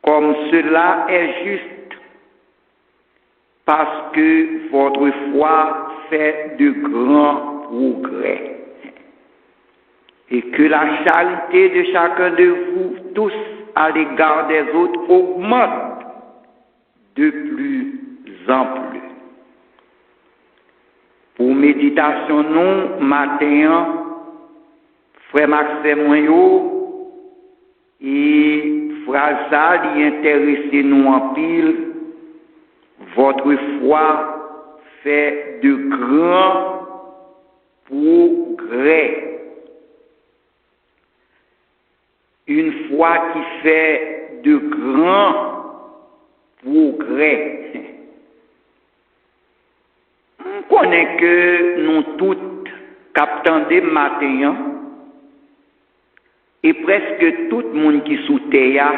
comme cela est juste, parce que votre foi fait de grands progrès. Et que la charité de chacun de vous tous à l'égard des autres augmente de plus en plus. Pour méditation, nous, matin, frère Maxime Moyo, et frère ça, il intéresse nous en pile, votre foi fait de grands progrès. Une foi qui fait de grands progrès. On connaît que nous toutes captons des matins et presque tout le monde qui sous terre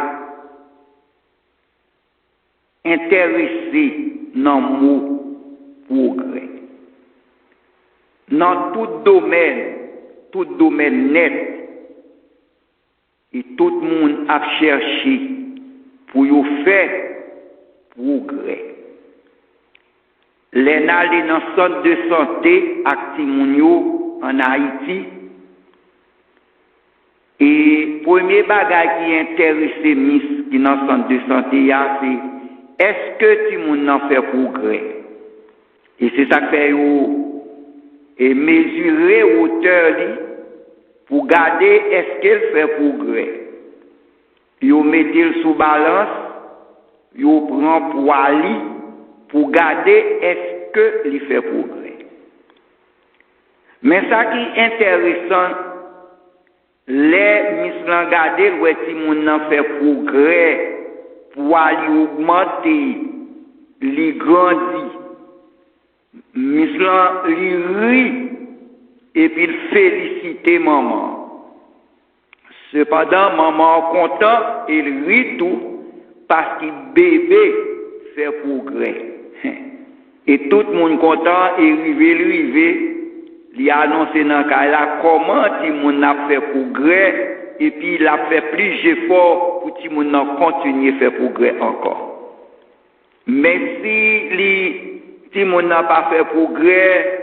intéressé dans le mot progrès. Dans tout domaine net, et tout le monde a cherché pour y faire progrès. Les allés dans le centre de santé à Timonio en Haïti. Et premier bagage qui intéresse Miss qui dans le centre de santé, c'est est-ce que Timon en fait progrès? Et c'est ça que fait et mesurer hauteur pour garder est-ce qu'elle fait progrès. Yo mettez sous balance, yo prend poids pour garder est-ce que il fait progrès. Mais ça qui est intéressant, les mislan gade, ouais, si moun nan fait progrès pour aller augmenter, li grandi. Mislan li rit et puis il félicite maman. Cependant, maman content, il rit tout parce que bébé fait progrès. Et tout le monde content, et rivé, il a annoncé dans le cas comment tout le monde a fait progrès, et puis il a fait plus d'efforts pour que tout le monde continue à faire progrès encore. Mais si tout le monde n'a pas fait progrès,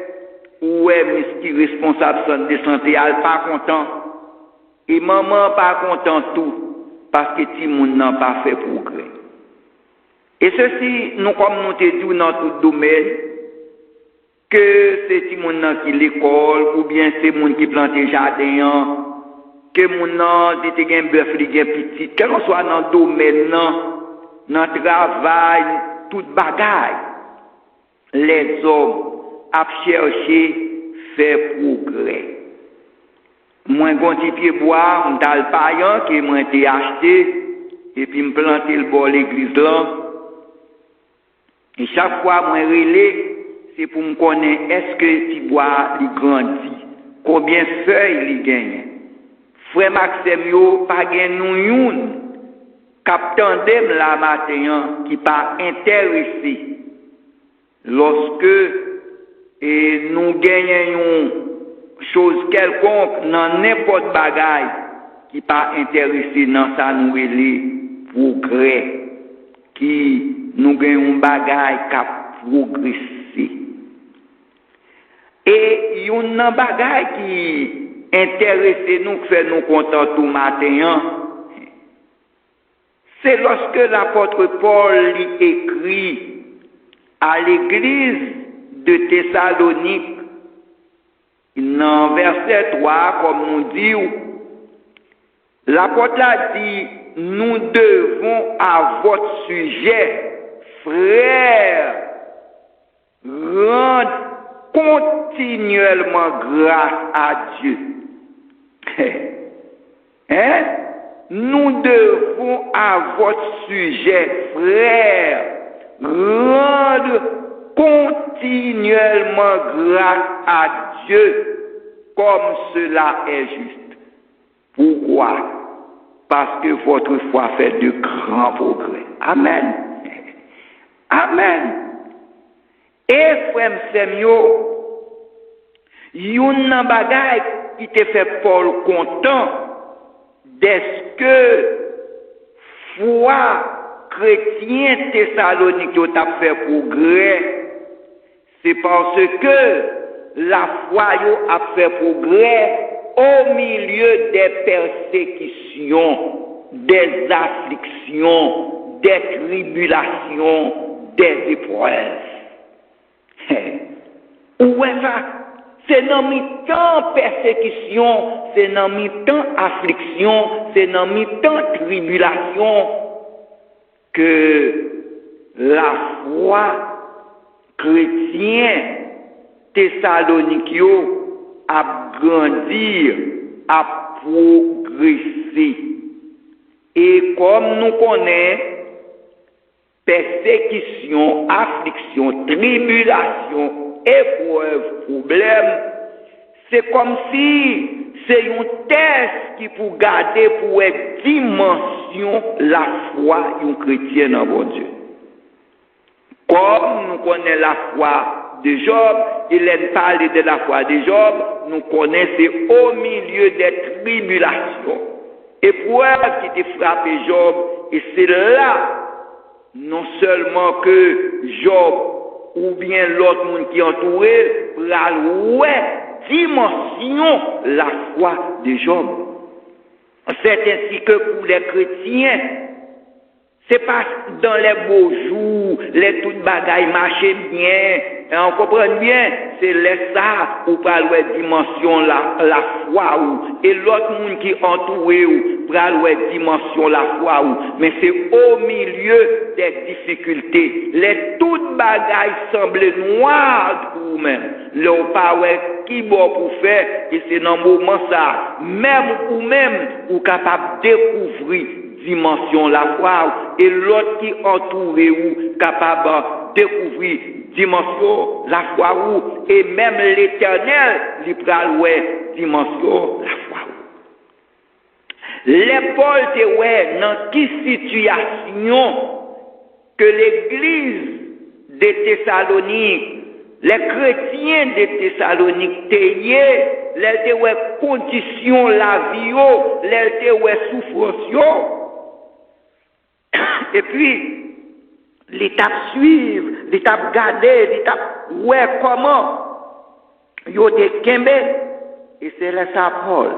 ou est responsable de santé, elle n'est pas content. Et maman pas content tout, parce que tout le monde n'a pas fait progrès. Et ceci, nous comme nous te dit dans tout domaine, que c'est tout le monde qui l'école, ou bien c'est le monde qui plante le jardin, que mon nom dit que un bœuf li gen petit, quel que soit dans le domaine, dans le travail, toute bagaille, les hommes a cherché faire progrès. Moi, quand je pied bois, je suis le païen qui m'a été acheté, et puis je planté le bord de l'église là. Et chaque fois, moi, relais, c'est pour me connaître est-ce que le bois il grandit, combien de feuilles il gagne. Frère Maxime, yo, pas gagne nous youn, captandem la matin, qui pas intéressé. Lorsque nous gagnons chose quelconque dans n'importe bagaille qui pas intéressé dans ça nous les progrès qui nous gagnons bagaille qui progresser et une bagaille qui intéresse nous fait nous content tout matin c'est lorsque l'apôtre Paul écrit à l'église de Thessalonique dans verset 3, comme nous dit, l'apôtre a dit, nous devons à votre sujet, frères, rendre continuellement grâce à Dieu. Hein? Nous devons à votre sujet, frères, rendre continuellement grâce à Dieu comme cela est juste. Pourquoi? Parce que votre foi fait de grands progrès. Amen. Amen. Et frère Semyo, yon bagay qui te fait Paul content d'est-ce que foi chrétien Thessalonique a fait progrès. C'est parce que la foi a fait progrès au milieu des persécutions, des afflictions, des tribulations, des épreuves. Où est ça? C'est dans mi-temps persécution, c'est dans mi-temps affliction, c'est dans mi-temps tribulation que la foi chrétien Thessalonique a grandi, a progressé. Et comme nous connaissons, persécution, affliction, tribulation, épreuve, problème, c'est comme si c'est un test qui pour garder pour être dimension la foi d'un chrétien en bon Dieu. Comme nous connaissons la foi de Job, il a parlé de la foi de Job, nous connaissons au milieu des tribulations. Épreuve qui te frappé Job, et c'est là, non seulement que Job ou bien l'autre monde qui entourait, la dimension la foi de Job. C'est ainsi que pour les chrétiens, c'est pas dans les beaux jours, les toutes bagailles marchaient bien, Et on comprend bien, c'est ça ou pas la dimension la foi ou et l'autre monde qui entoure ou pral la dimension la foi ou mais c'est au milieu des difficultés les toutes bagailles semblent noires pour vous-même le pas qui bon pour faire et c'est dans moment ça même ou capable découvrir dimension la foi et l'autre qui entoure ou capable découvrir dimension la foi ou et même l'Éternel lui pral dimension la foi ou. Les Paul te dans qui situation que l'église de Thessalonique, les chrétiens de Thessalonique les conditions la vie, les souffrance. Et puis l'étape suivre, l'étape garder, l'étape comment yo te kembe et c'est là ça Paul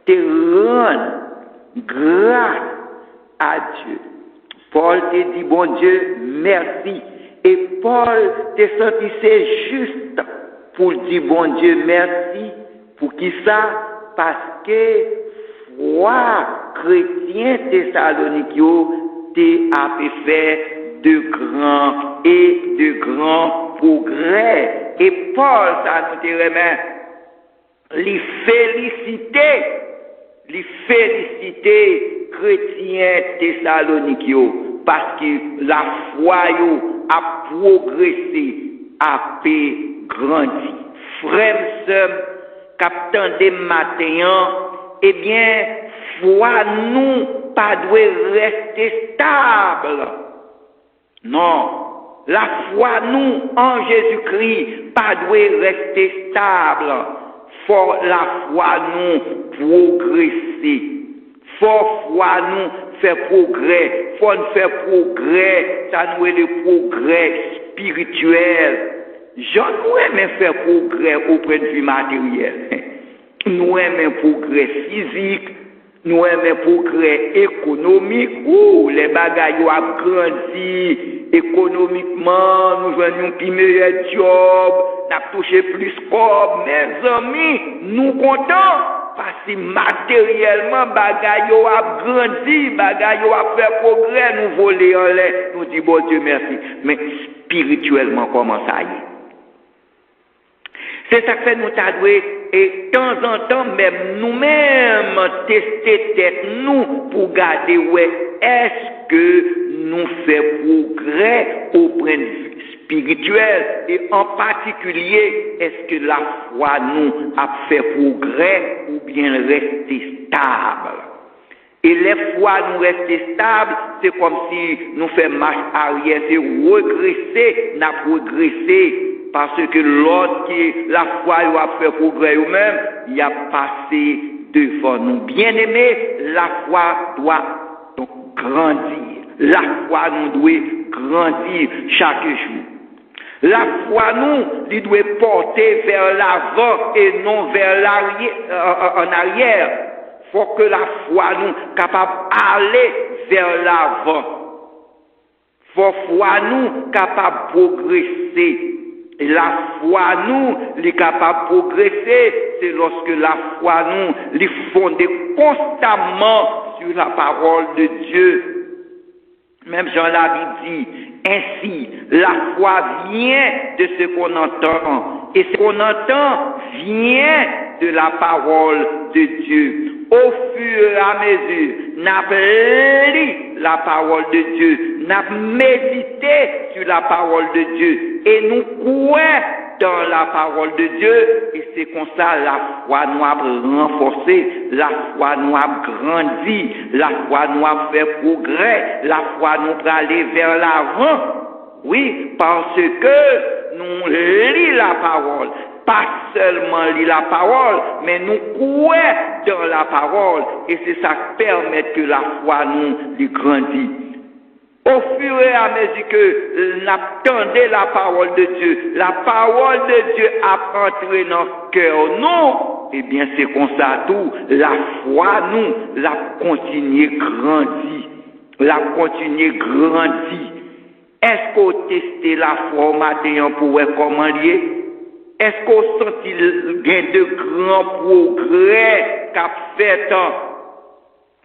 te rendre grâce à Dieu. Paul te dit bon Dieu merci et Paul te sentissait juste pour dire bon Dieu merci pour qui ça parce que foi chrétien Thessalonique a fait de grands progrès. Et Paul, ça nous remet, les féliciter chrétiens Thessaloniques parce que la foi a progressé, a grandi. Frères, sœurs, capitaine des matins, eh bien, foi nous pas doit rester stable. Non, la foi nous en Jésus-Christ pas doit rester stable. Faut la foi nous progresser. Faut foi nous faire progrès. Faut nous faire progrès. Ça nous est le progrès spirituel. J'en aime faire progrès au point de vue matériel. Nous aimons progrès physique. Nous aimons progrès économique où les bagailles ont grandi économiquement, nous avons un meilleur job, nous avons touché plus comme mes amis, nous comptons parce que matériellement bagailles ont grandi, bagailles ont fait progrès, nous voler en l'air, nous disons bon Dieu merci, mais spirituellement comment ça y est? C'est ça que fait nous t'adouer et de temps en temps même nous-mêmes tester tête nous pour garder est-ce que nous faisons progrès au point de vue spirituel et en particulier est-ce que la foi nous a fait progrès ou bien rester stable. Et les fois nous rester stables, c'est comme si nous faisons marche arrière, c'est regresser, n'a progressé. Parce que l'autre qui la foi a fait progrès eux-mêmes, il a passé devant nous. Bien aimés, la foi doit donc grandir. La foi nous doit grandir chaque jour. La foi nous, il doit porter vers l'avant et non vers l'arrière, en arrière. Faut que la foi nous capable d'aller vers l'avant. Faut foi nous capable de progresser. Et la foi nous, les capable de progresser, c'est lorsque la foi nous, les fonder constamment sur la parole de Dieu. Même Jean l'a dit, ainsi, la foi vient de ce qu'on entend. Et ce qu'on entend vient de la parole de Dieu. Au fur et à mesure, n'a lu la parole de Dieu, n'a médité sur la parole de Dieu, et nous croyons dans la parole de Dieu, et c'est comme ça la foi nous a renforcé, la foi nous a grandi, la foi nous a fait progrès, la foi nous a aller vers l'avant. Oui, parce que nous lisons la parole. Pas seulement lire la parole, mais nous croyons dans la parole. Et c'est ça qui permet que la foi nous grandit. Au fur et à mesure que nous attendons la parole de Dieu, la parole de Dieu a entré dans le cœur, nous, eh bien c'est comme ça tout, la foi nous, la continue grandir, la continue grandir. Est-ce qu'on testé la foi au matin pour voir comment lié? Est-ce qu'on senti gain de grands progrès qu'a fait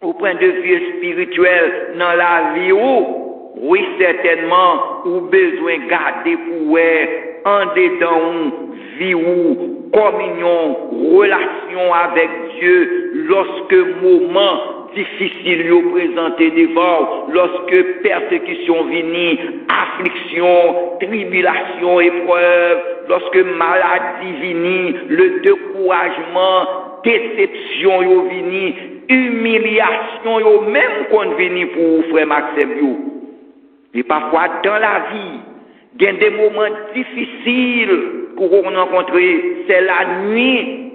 au point de vue spirituel dans la vie ou? Oui, certainement, ou besoin garder pour voir en dedans vie ou communion, relation avec Dieu lorsque moment difficile yo présenté devant, lorsque persécution vini, affliction, tribulation, épreuve, lorsque maladie vini, le découragement, déception yo vini, humiliation yo même qu'on vini pour frère Maxime yo. Et parfois dans la vie, il y a des moments difficiles pour qu'on rencontre, c'est la nuit,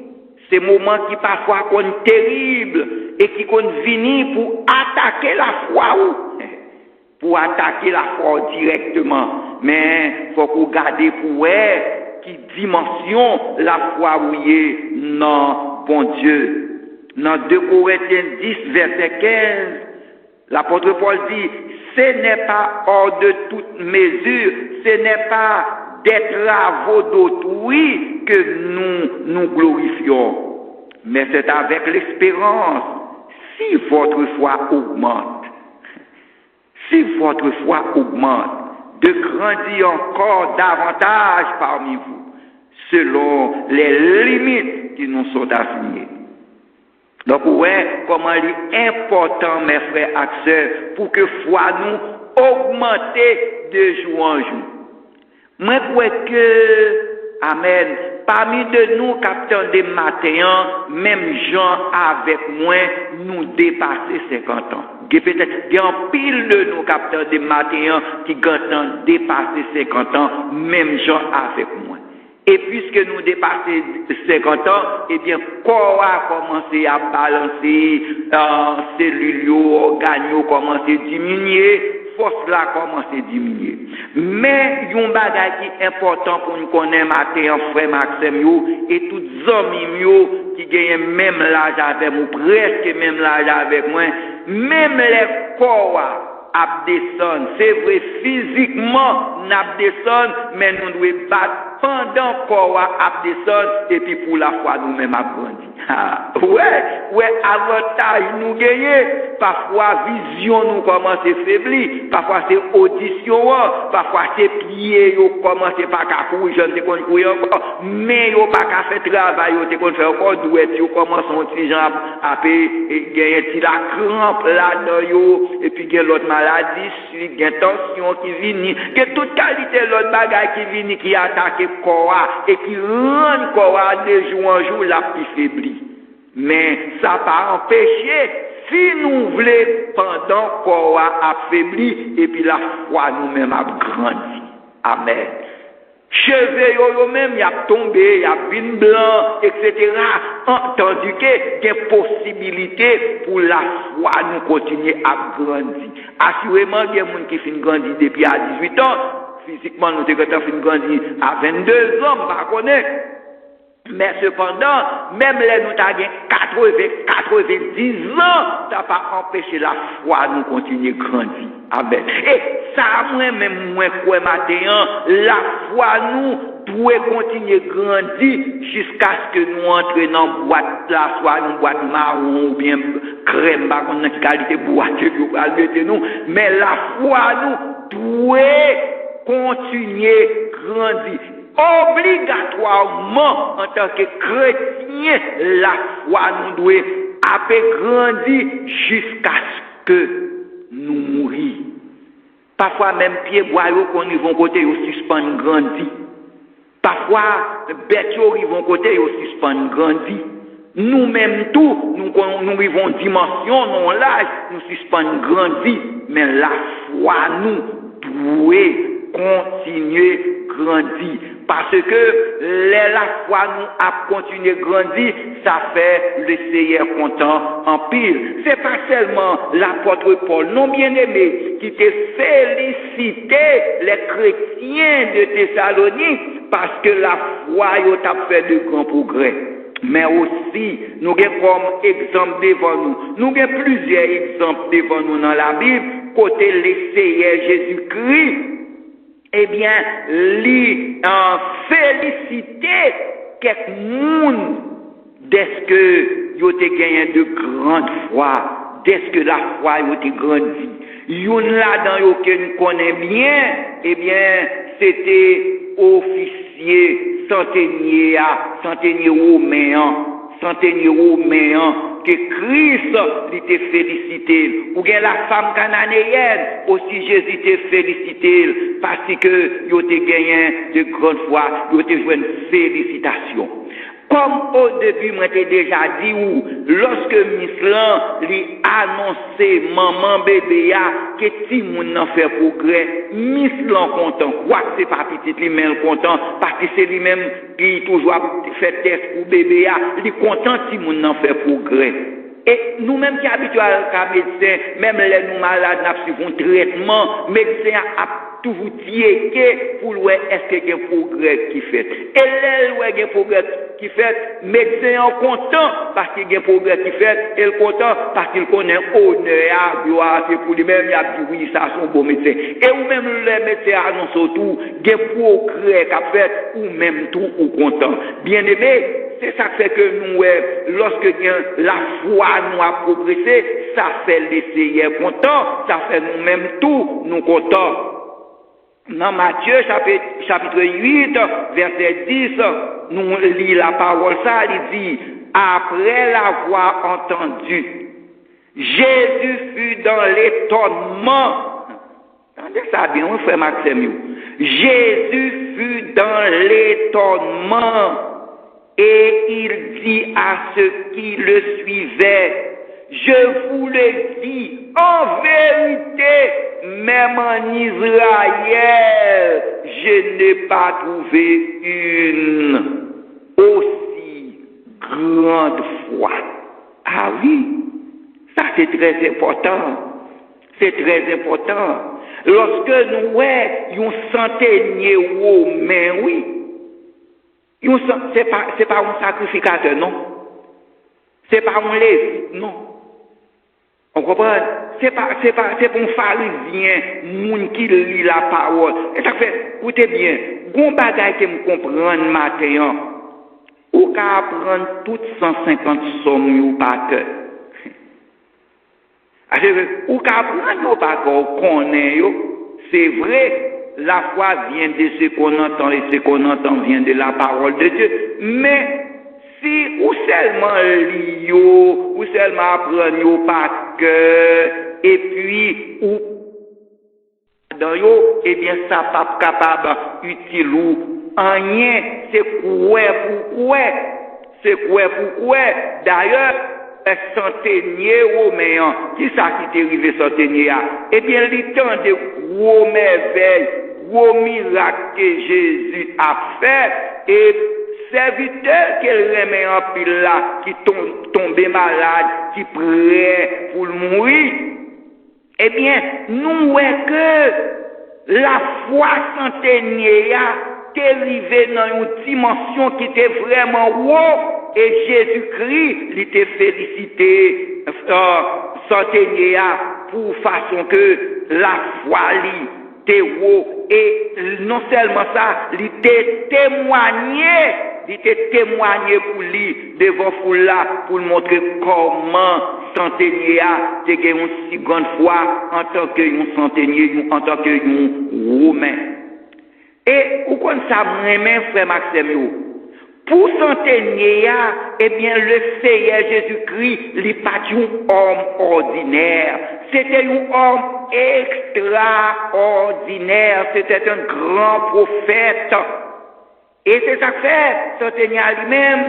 ces moments qui parfois sont terribles et qui sont venus pour attaquer la foi, pour attaquer la foi directement. Mais il faut qu'on garde pour voir qui dimension la foi où il est non bon Dieu. Dans 2 Corinthiens 10, verset 15, l'apôtre Paul dit, ce n'est pas hors de toute mesure, ce n'est pas des travaux d'autrui que nous glorifions, mais c'est avec l'espérance. Si votre foi augmente, de grandir encore davantage parmi vous, selon les limites qui nous sont assignées. Donc, ouais, comment il est important, mes frères et sœurs, pour que foi nous augmente de jour en jour. Moi, je crois que, amen, parmi de nous, capteurs des matins, même gens avec moi, nous dépasser 50 ans. Peut-être qu'il y a un pile de nous, capteurs des matins, qui ont dépassé 50 ans, même gens avec moi. Et puisque nous dépassons 50 ans, eh bien, corps a commencé à balancer, cellules, organes commencé à diminuer, force là commence à diminuer. Mais, il y a un bagage qui est important pour nous connaître matin, frère Maxime, et tous les hommes qui gagnent même l'âge avec moi, presque même l'âge avec moi, même les corps abdescendent. C'est vrai, physiquement, nous abdescendons, mais nous devons battre pendant qu'on abdescend et puis pour la foi nous-mêmes grandir. Ouais, avantage nous gagner. Parfois, vision nous commence à faiblir. Parfois, c'est audition. Parfois, c'est pieds nous commence pas à courir. Je ne sais pas courir encore. Mais nous pas qu'à faire travail. Nous ne faire encore douette. Nous commençons à gagner la crampe là-dedans. Et puis, il y a l'autre maladie, il y a tension qui vient. Il y a toute qualité de l'autre bagage qui vient, qui attaque corps et qui rend le corps de jour en jour la plus faiblie. Mais ça n'a pas empêché, si nous voulons, pendant le corps affaibli, et puis la foi nous-mêmes a grandi. Amen. Cheveux eux-mêmes, il y a tombé, il y a vin blanc, etc. Entendu qu'il y a possibilité pour la foi nous continuer à grandir. Assurément, il y a des gens qui finissent grandir depuis à 18 ans. Physiquement, nous avons fait grandir à 22 ans, par contre. Mais cependant, même les nous avons 90 ans, ça n'a pas empêché la foi de nous continuer à grandir. Amen. Et ça, moi-même, moi, quoi, matin, la foi nous doit continuer à grandir jusqu'à ce que nous entrions dans une boîte, là, soit une boîte marron ou bien crème, par contre, notre qualité boîte, nous. Mais la foi nous doit continuer à grandir. Obligatoirement, en tant que chrétien, la foi nous doit grandir jusqu'à ce que nous mourions. Parfois, même pieds boyaux qu'on y vont côté, ils suspendent grandir. Parfois, bêtes ils vont côté, ils suspendent grandir. Nous-mêmes, tout, nous vivons dimension, non l'âge, nous suspendons grandir. Mais la foi nous doit continuer à grandir. Parce que la foi nous a continué à grandir, ça fait le Seigneur content en pile. C'est pas seulement l'apôtre Paul, non bien aimé, qui te félicité les chrétiens de Thessalonique parce que la foi a fait de grands progrès. Mais aussi, nous avons comme exemple devant nous. Nous avons plusieurs exemples devant nous dans la Bible, côté le Seigneur Jésus-Christ. eh bien, li en féliciter quelques monde dès que yo te gagné de grande foi, dès que la foi yo te grandi. Yon là-dedans yo que nous connaît bien, eh bien, c'était officier centenier romain, que Christ l'était félicité. Ou bien la femme cananéenne, aussi Jésus t'est félicité, parce que yo te gagné de grande foi, yo te joué une félicitation. Comme au début, moi t'ai déjà dit, ou lorsque Mislan lui annoncé maman bébé que si moun n'en fait progrès, Mislan content. Quoi que c'est pas petit lui même content, parce que c'est lui même qui toujours fait test pour bébé lui content si moun n'en fait progrès. Et nous-mêmes qui habitués à médecin, même les nous malades, nous suivons traitement, médecin a toujours dit que pour voir est-ce qu'il y a un progrès qui fait. Et là, il y a un progrès qui fait, médecin est content parce qu'il y a un progrès qui fait, et il est content parce qu'il connaît honneur, gloire, c'est pour lui-même, il a dit oui, ça c'est un bon médecin. Et ou même les médecins annoncent tout, il y a un progrès qui fait, ou même tout, ou content. Bien aimé, c'est ça qui fait que nous, lorsque la foi nous a progressé, ça fait l'essayer content, ça fait nous-mêmes tout, nous contents. Dans Matthieu chapitre 8, verset 10, nous lisons la parole ça, il dit, après l'avoir entendu, Jésus fut dans l'étonnement. Entendez ça bien, mon frère Maxime. Jésus fut dans l'étonnement et il dit à ceux qui le suivaient, je vous le dis, en vérité, même en Israël, je n'ai pas trouvé une aussi grande foi. Ah oui, ça c'est très important. C'est très important. Lorsque nous voyons un centenier romain, oui, c'est pas un sacrificateur, non. C'est pas un lévite, non. On comprend? C'est pour un pharisien, moun qui lit la parole. Et ça fait, écoutez bien, bon bagay que me comprendre matin, ou qu'à apprendre toutes 150 sommes par cœur. Ou qu'à apprendre par cœur, c'est vrai, la foi vient de ce qu'on entend et ce qu'on entend vient de la parole de Dieu. Mais si ou seulement lio, ou seulement apprendre par cœur, et puis ou dans yo, eh bien ça pas capable utile ou rien, c'est quoi pourquoi, c'est quoi pourquoi. D'ailleurs, un centenier romain, qui ça qui t'est arrivé centenier? Eh bien, le temps de gros merveilles, gros miracles que Jésus a fait, et serviteur qu'elle remet en pile là, qui tombé malade, qui prêt pour mourir, eh bien, nous voyons que la foi centenière est arrivée dans une dimension qui était vraiment haut, et Jésus-Christ il était félicité centenière pour façon que la foi était haut, et non seulement ça, il était témoigné pour lui devant foule là pour montrer comment centenier a été une si grande foi en tant que un centenier, en tant que un romain. Et où comme ça même frère Maxime, pour centenier, eh bien le Seigneur Jésus-Christ n'est pas un homme ordinaire, c'était un homme extraordinaire, c'était un grand prophète. Et c'est ça que fait, centenier lui-même,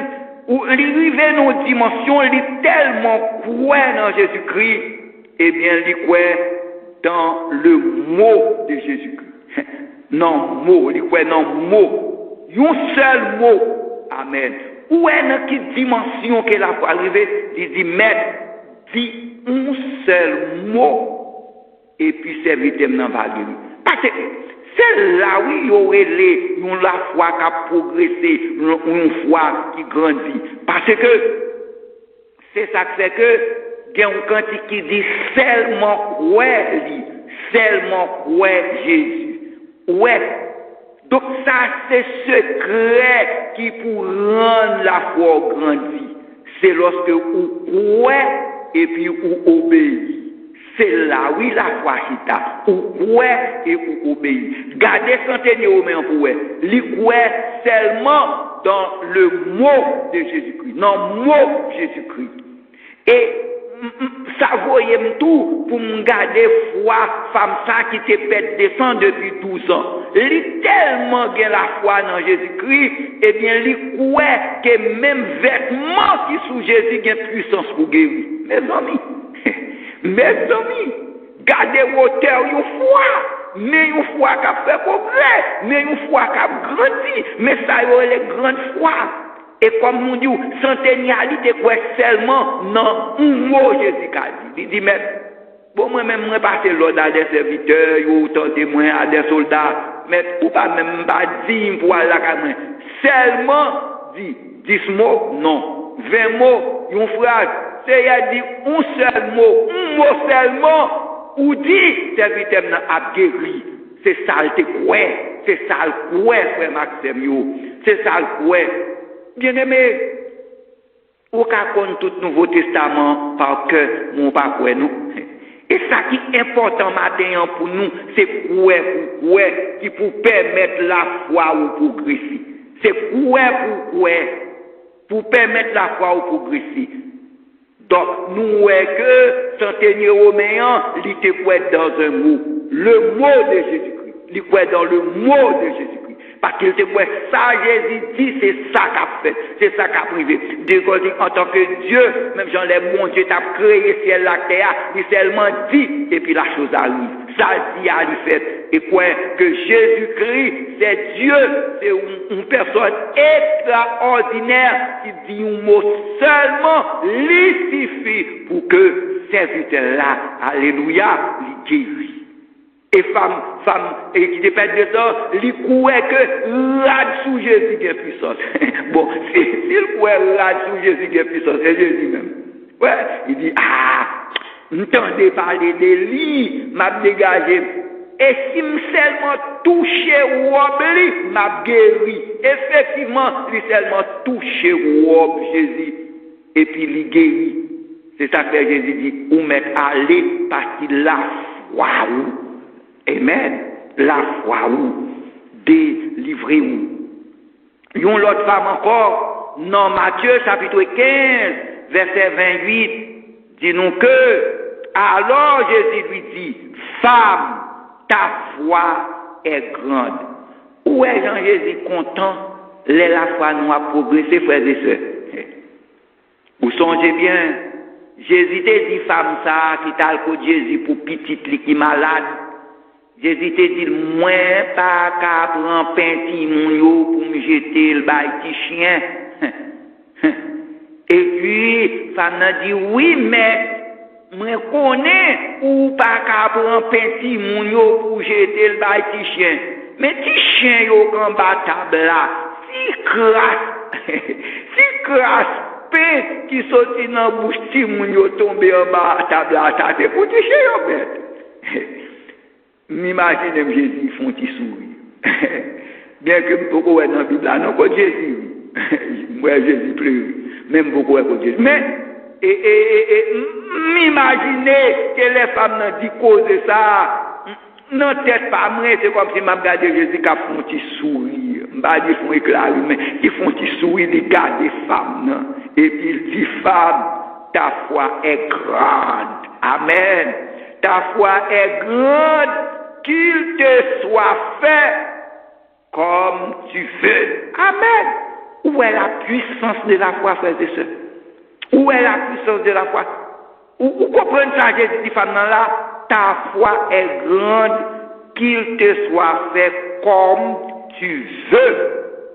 où il arrive dans une dimension, il est tellement croit dans Jésus-Christ, eh bien il croit dans le mot de Jésus-Christ. Non, mot, il croit dans le mot. Un seul mot. Amen. Où est dans quelle dimension qu'elle a arrivé? Il dit, maître, dis un seul mot, et puis serviteur n'en va lui. Parce que c'est là où il y aurait la foi qui a progressé, une foi qui grandit. Parce que c'est ça que c'est que, il y a un cantique qui dit seulement croire Jésus. Ouais. Donc ça, c'est secret qui pour rendre la foi grandie. C'est lorsque vous croyez et puis vous obéissez. C'est là, oui, la foi chita. Vous croyez et vous obéissez. Gardez centenier au même pour vous. Li croyez seulement dans le mot de Jésus-Christ. Dans le mot de Jésus-Christ. Et ça voyait tout pour me garder foi, femme ça qui te pète descend depuis 12 ans. Li tellement gain la foi dans Jésus-Christ, eh bien, li croit que même vêtements qui sous Jésus gain puissance pour guérir. Mes amis, gardez hauteur une foi, mais une foi qui a fait progrès, mais une foi qui a grandi, mais ça y est les grandes foi. Et comme nous disons, centenialité quoi seulement non un mot Jésus-Christ. Il dit mais bon moi-même moi passer l'ordre à des serviteurs, ou autant témoins à des soldats, mais ou pas même pas dire pour aller là moi. Seulement dit 10 mots non, 20 mots une phrase, c'est à dire un seul mot, un mot seulement ou dit serviteur a guéri. C'est ça le quoi, c'est ça le quoi frère Maxime, c'est ça le quoi. Bien-aimé, au cas qu'on tout Nouveau Testament par cœur, mon pas quoi nous. Et ça qui est important matin pour nous, c'est quoi qui pour permettre la foi ou progresser. C'est quoi pour permettre la foi ou progresser. Donc nous voyons que centenier romain, il était quoi dans un mot, le mot de Jésus-Christ. Il quoi dans le mot de Jésus-Christ. Parce qu'il te voit ça, Jésus dit, c'est ça qu'a fait, c'est ça qu'a privé. En tant que Dieu, même Jean les mon Dieu t'a créé ciel la terre, il seulement dit, et puis la chose arrive. Ça dit à lui fait. Et quoi que Jésus-Christ, c'est Dieu, c'est une personne extraordinaire qui dit un mot seulement, lui suffit pour que serviteur là, alléluia, lui guérit. Et femme, et qui dépend de ça, il croit que rad sous Jésus qui est puissance. Bon, s'il croit rad sous Jésus qui est puissance, c'est Jésus même. Ouais, il dit, m'entendez parler de lui, m'a dégagé. Et si seulement touché ou m'a guéri. Effectivement, il seulement touché ou Jésus, et puis il guérit. C'est ça que Jésus dit, ou mettre aller parce qu'il a foi. Amen. La foi ou délivré ou. Yon l'autre femme encore, dans Matthieu chapitre 15, verset 28, dit-nous que, alors Jésus lui dit, femme, ta foi est grande. Où est Jean-Jésus content, la foi nous a progressé, frères et sœurs. Vous songez bien, Jésus t'a dit, femme ça, qui t'a le Jésus pour petite qui malade. Jésus te dit, moi, pas qu'à prendre petit moun pour me jeter le bail petit chien. Et puis, femme a dit, oui, mais, moi, connais, ou pas qu'à prendre petit moun pour jeter le bail petit chien. Mais petit chien, yo, en bas table là, si crasse, pain qui sortit dans la bouche, petit moun yo tombé en bas table là, ça c'est pour petit chien, yo, bête. M'imagine Jésus font petit sourire. Bien que beaucoup est dans la Bible, non, quand Jésus, moi Jésus pleure, même beaucoup est quand Jésus. Mais, m'imaginer que les femmes n'ont dit causer ça, non, tête pas moi, c'est comme si m'a regardé Jésus qui font un petit sourire. M'a dit font éclater, mais ils font un petit sourire, ils regardent les femmes, non? Et puis il dit, femme, ta foi est grande. Amen. Ta foi est grande. Qu'il te soit fait comme tu veux. Amen. Où est la puissance de la foi, frères et sœurs? Où est la puissance de la foi? Vous comprenez ça, Jésus dit, femme là, ta foi est grande, qu'il te soit fait comme tu veux.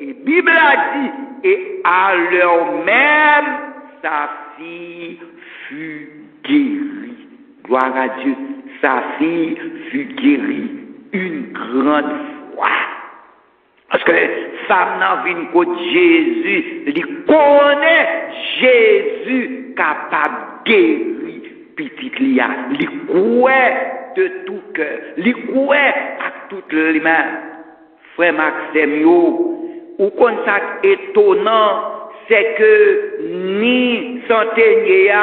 Et Bible a dit, et à l'heure même, sa fille fut guérie. Gloire à Dieu. Sa fille fut guérie, une grande foi. Parce que femme n'a vu que Jésus, il connaît Jésus capable de guérir petite Lia. Il croit de tout cœur, il croit à tout lui-même. Frère Maxime, ou comme ça étonnant, c'est que ni centenier,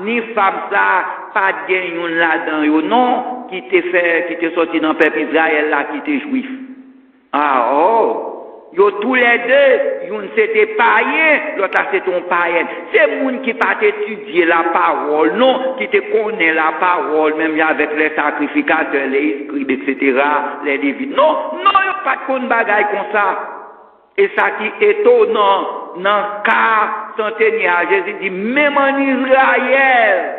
ni femme ça, pas de gain là-dedans, non, qui t'est sorti dans le peuple Israël là, qui était juif. Ah, oh! Yo tous les deux, yon c'était païen, l'autre c'est ton païen. C'est moun qui pas étudier la parole, non, qui te connaît la parole, même avec les sacrificateurs, les scribes, etc., les lévites. Non, yon pas de kon bagay comme ça. Et ça qui est étonnant, dans le cas centenaire, Jésus dit, même en Israël,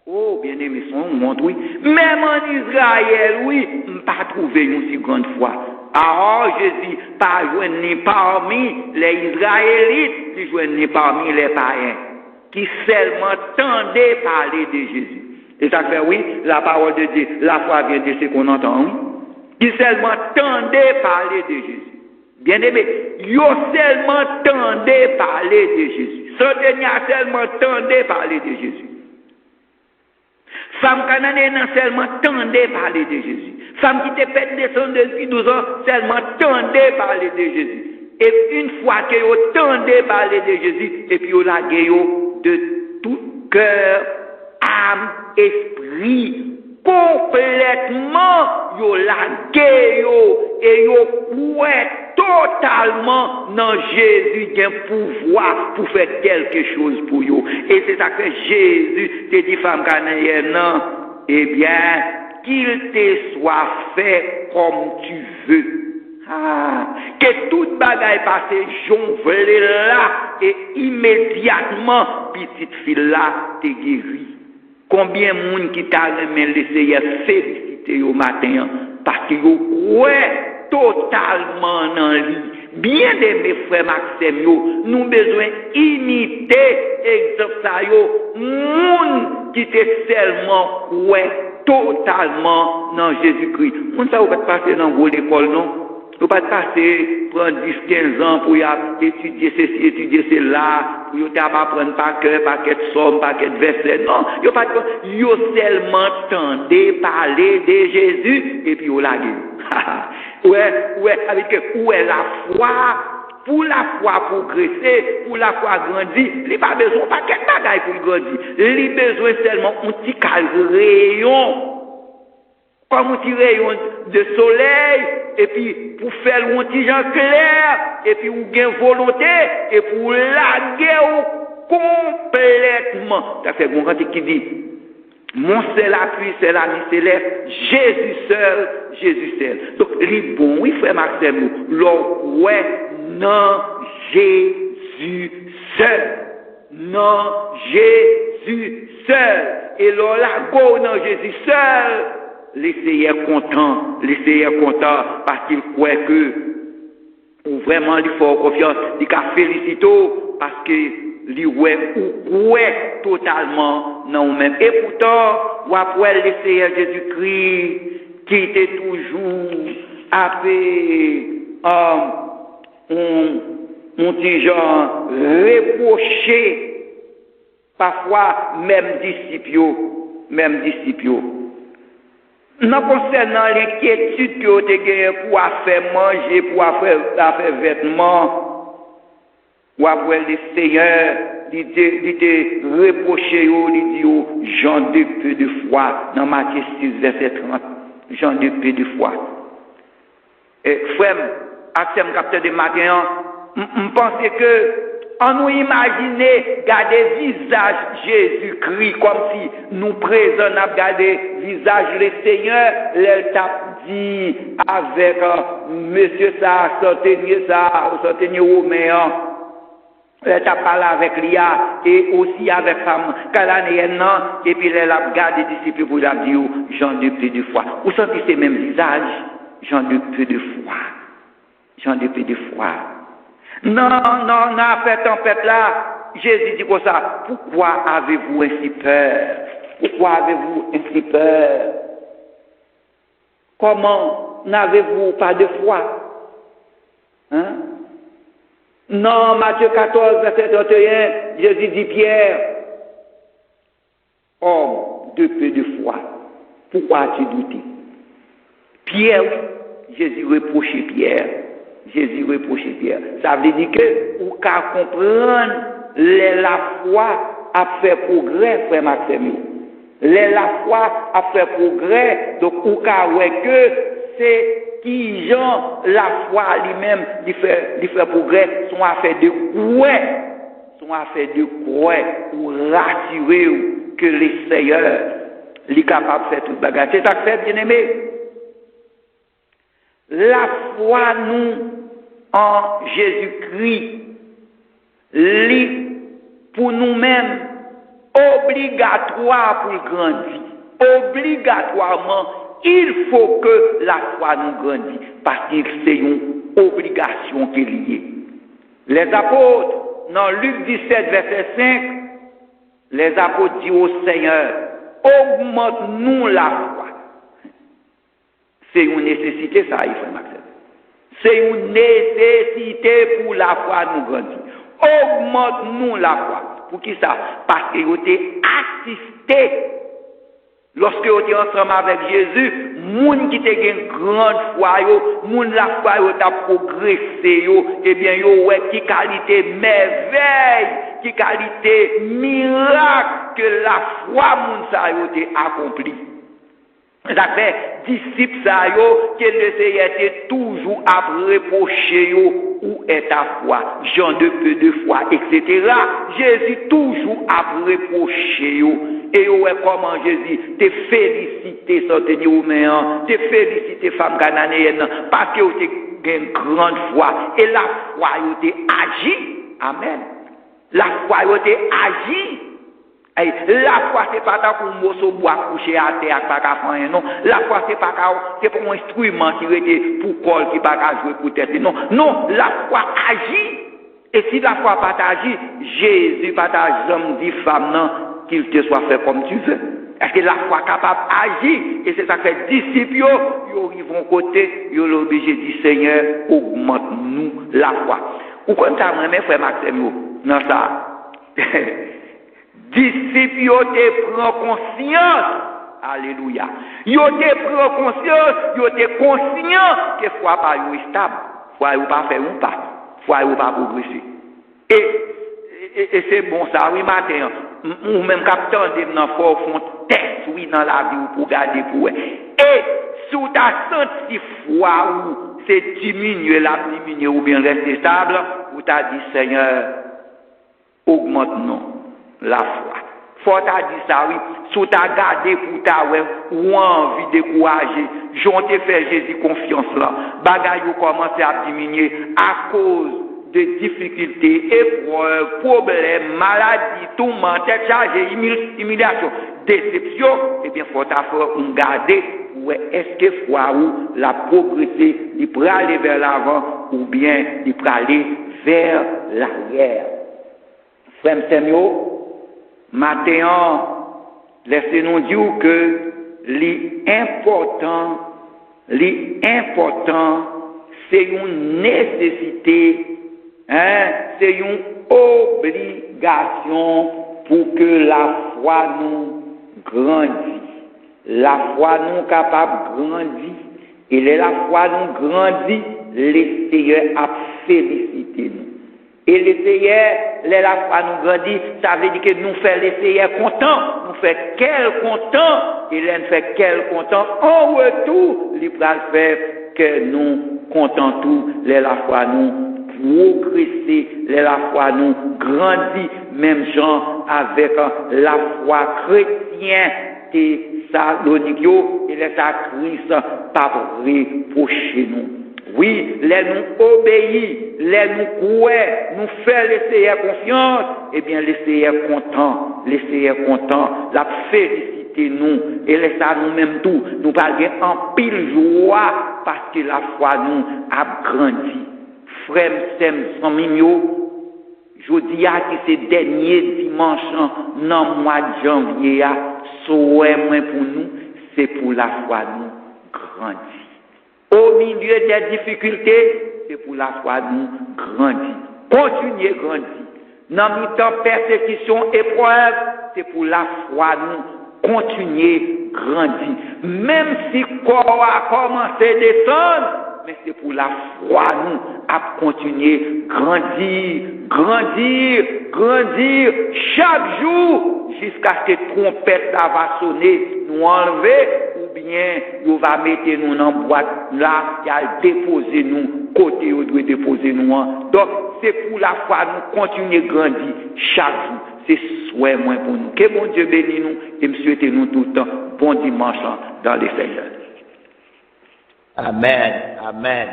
oh, bien aimé, son montre, oui, même en Israël, oui, pas trouvé une si grande foi. Alors, Jésus, pas joué ni parmi les Israélites, ni joué ni parmi les païens, qui seulement tendaient parler de Jésus. Et ça fait, oui, la parole de Dieu, la foi vient de ce qu'on entend, oui, qui seulement tendaient parler de Jésus. Bien aimé, yo seulement tendaient parler de Jésus. Centenaire seulement tendaient parler de Jésus. Femme cananéenne seulement tendait parler de Jésus. Femme qui te fait descendre depuis 12 ans seulement tendait parler de Jésus. Et une fois que vous tendez parler de Jésus, et puis vous la de tout cœur, âme, esprit, complètement, vous la et vous pouvez totalement dans Jésus qui a pouvoir pour faire quelque chose pour vous. Et c'est ça que Jésus te dit, femme cananéenne, non, eh bien, qu'il te soit fait comme tu veux. Ah, que toute bagaille passe, jongle là, et immédiatement, petite fille là, te guérit. Combien de monde qui t'a remis l'essayer féliciter au matin, parce que ouais, totalement dans lui. Bien aimé frère Maxime, nous besoin imiter exemple ça moun qui était seulement ouais totalement dans Jésus-Christ. On ça va passer dans l'école non? Vous pas passer prendre 10-15 ans pour étudier ceci, étudier cela, pour apprendre par cœur, paquet de sommes, paquet de versets. Non, vous pas yo seulement tendez parler de Jésus et puis vous la ouais, avec où est la foi, pour la foi progresser, pour la foi grandir, il n'y a pas besoin pas quel bagaille pour grandir. Il a besoin seulement un petit rayon. Comme un petit rayon de soleil, et puis pour faire un petit gens clair, et puis ou gain volonté, et pour laguer complètement. Ça fait bon quand qui dit, mon seul appui, c'est l'ami céleste, Jésus seul. Donc, les bon, oui, frère Maxime, l'on, ouais, non, Jésus seul. Non, Jésus seul. Et l'on la go, non, Jésus seul. L'essayer content, parce qu'il croit que, ou vraiment, il faut confiance, il a félicité, parce que, ouais, totalement, non, même. Et pourtant, ou après l'essayer Jésus-Christ, qui était toujours, appelé, on dit genre, reproché, parfois, même disciples. Non concernant l'inquiétude que vous avez gagnée pour faire manger, pour faire vêtements, ou après le Seigneur, il te reproché, il dit, Jean de peu de foi, dans Matthieu 6, verset 30, Jean de peu de foi. Et frère, Axel, capteur de matin, je pense que, on nous imagine garder visage Jésus-Christ comme si nous présents n'a gardé visage le Seigneur, l'elle t'a dit avec monsieur ça, centenier romain, elle t'a parlé avec Lia et aussi avec femme cananéenne, et puis elle a gardé disciples pour la dire Jean de peu de foi. Vous sentez ces mêmes visages, Jean de peu de foi. Non, après tempête là, Jésus dit comme ça, pourquoi avez-vous ainsi peur? Comment n'avez-vous pas de foi? Hein? Non, Matthieu 14, verset 31, Jésus dit Pierre, homme de peu de foi, pourquoi as-tu douté? Pierre, oui, Jésus reprochait Pierre. Jésus reprochait Pierre. Ça veut dire que, ou qu'à comprendre, la foi a fait progrès, frère Maxime. La foi a fait progrès, donc ou qu'à ouais que c'est qui Jean, la foi lui-même, lui fait progrès, sont affaires de quoi, pour rassurer que les Seigneurs, les capables de faire toute bagarre. C'est ça que fait, bien aimé. La foi, nous, en Jésus-Christ, pour nous-mêmes, obligatoire pour grandir. Obligatoirement, il faut que la foi nous grandisse, parce que c'est une obligation qui est liée. Les apôtres, dans Luc 17, verset 5, les apôtres disent au Seigneur, augmente-nous la foi. C'est une nécessité, ça, il faut Maxime. C'est une nécessité pour la foi nous grandir. Augmente-nous la foi. Pour qui ça? Parce qu'ils ont été assistés. Lorsque ils étaient ensemble avec Jésus, moun qui était une grande foi, moun la foi a progressé, eh bien, ouais, qui qualité merveille, qui qualité miracle que la foi moun ça a été accompli. Ça fait disciples ça que le Seigneur était toujours à reprocher où est ta foi, Jean de peu de foi, etc. Jésus toujours à reprocher et ouais comment Jésus te félicité sans tenir au main, te félicité femme cananéenne parce que tu as une grande foi et la foi tu agi. Amen. La foi tu agi. La foi c'est pas tant pour morceau bois couché à terre pas qu'à faire non. La foi c'est pas c'est pour un instrument qui était pour col qui pas qu'à jouer pour tête non. Non, la foi agit. Et si la foi pas agit, Jésus pas jamais dit femme non qu'il te soit fait comme tu veux. Est-ce que la foi capable d'agir et c'est ça que fait disciples ils arrivent côté, ils l'obligé du Seigneur augmente-nous la foi. Ou comme ça moi mes frères Maxime non ça. Disciples, ils prennent conscience. Alléluia. Ils prennent conscience, ils sont conscients que foi pas stable. Foi ou pas faire un pas. Foi ou pas progresser. Et c'est bon ça, oui, matin. Ou même capteur de dans fort font test, oui, dans la vie pour garder pour. Et sous ta senti foi ou c'est diminuer ou bien rester stable, ou t'as dit Seigneur, augmente-nous la foi. Faut t'a dit ça, oui. Sous ta gardé pour ta ou envie de décourager. J'en te fait Jésus confiance là. Bagaille ou commencé à diminuer à cause de difficultés, épreuves, problèmes, maladies, tourments, tête chargée, humiliation, déception. Eh bien, faut t'a faire un garder. Ouais, est-ce que foi ou la progresser, il peut aller vers l'avant ou bien il peut aller vers l'arrière. Frère Samuel, maintenant, laissez-nous dire que l'important, c'est une nécessité, c'est une obligation pour que la foi nous grandisse. La foi nous capable de grandir. Et la foi nous grandit, les Seigneur a félicité nous. Et les Seigneur, la foi nous grandit, ça veut dire que nous faisons les Seigneur contents, nous faisons quel content, et là nous faisons quel content, en retour, il va faire que nous contents tout, la foi nous progresser, la foi nous grandit, même gens avec la foi chrétienne, Salonique et les sacrifices par reprocher nous. Oui, les nous obéir, les nous croire, nous faire laisser confiance, eh bien laisser content, la féliciter nous, et laisser nous-mêmes tout, nous parler en pile joie, parce que la foi nous a grandi. Frère, sans mimio, je dis à qui c'est dernier dimanche, dans le mois de janvier, souhait moins pour nous, c'est pour la foi nous grandir. Au milieu des difficultés, c'est pour la foi nous grandir. Continuer grandir. Dans le temps persécution, épreuve, c'est pour la foi nous continuer grandir. Même si le corps a commencé à descendre, mais c'est pour la foi, nous, à continuer grandir, chaque jour, jusqu'à ce que trompette va sonner, nous enlever, ou bien, nous va mettre nous dans la boîte là, et à déposer nous, côté où doit déposer nous. Donc, c'est pour la foi, nous continuer grandir chaque jour. C'est souhait moins pour nous. Que bon Dieu bénisse nous, et me souhaite nous tout le temps, bon dimanche dans les Seigneurs. Amen.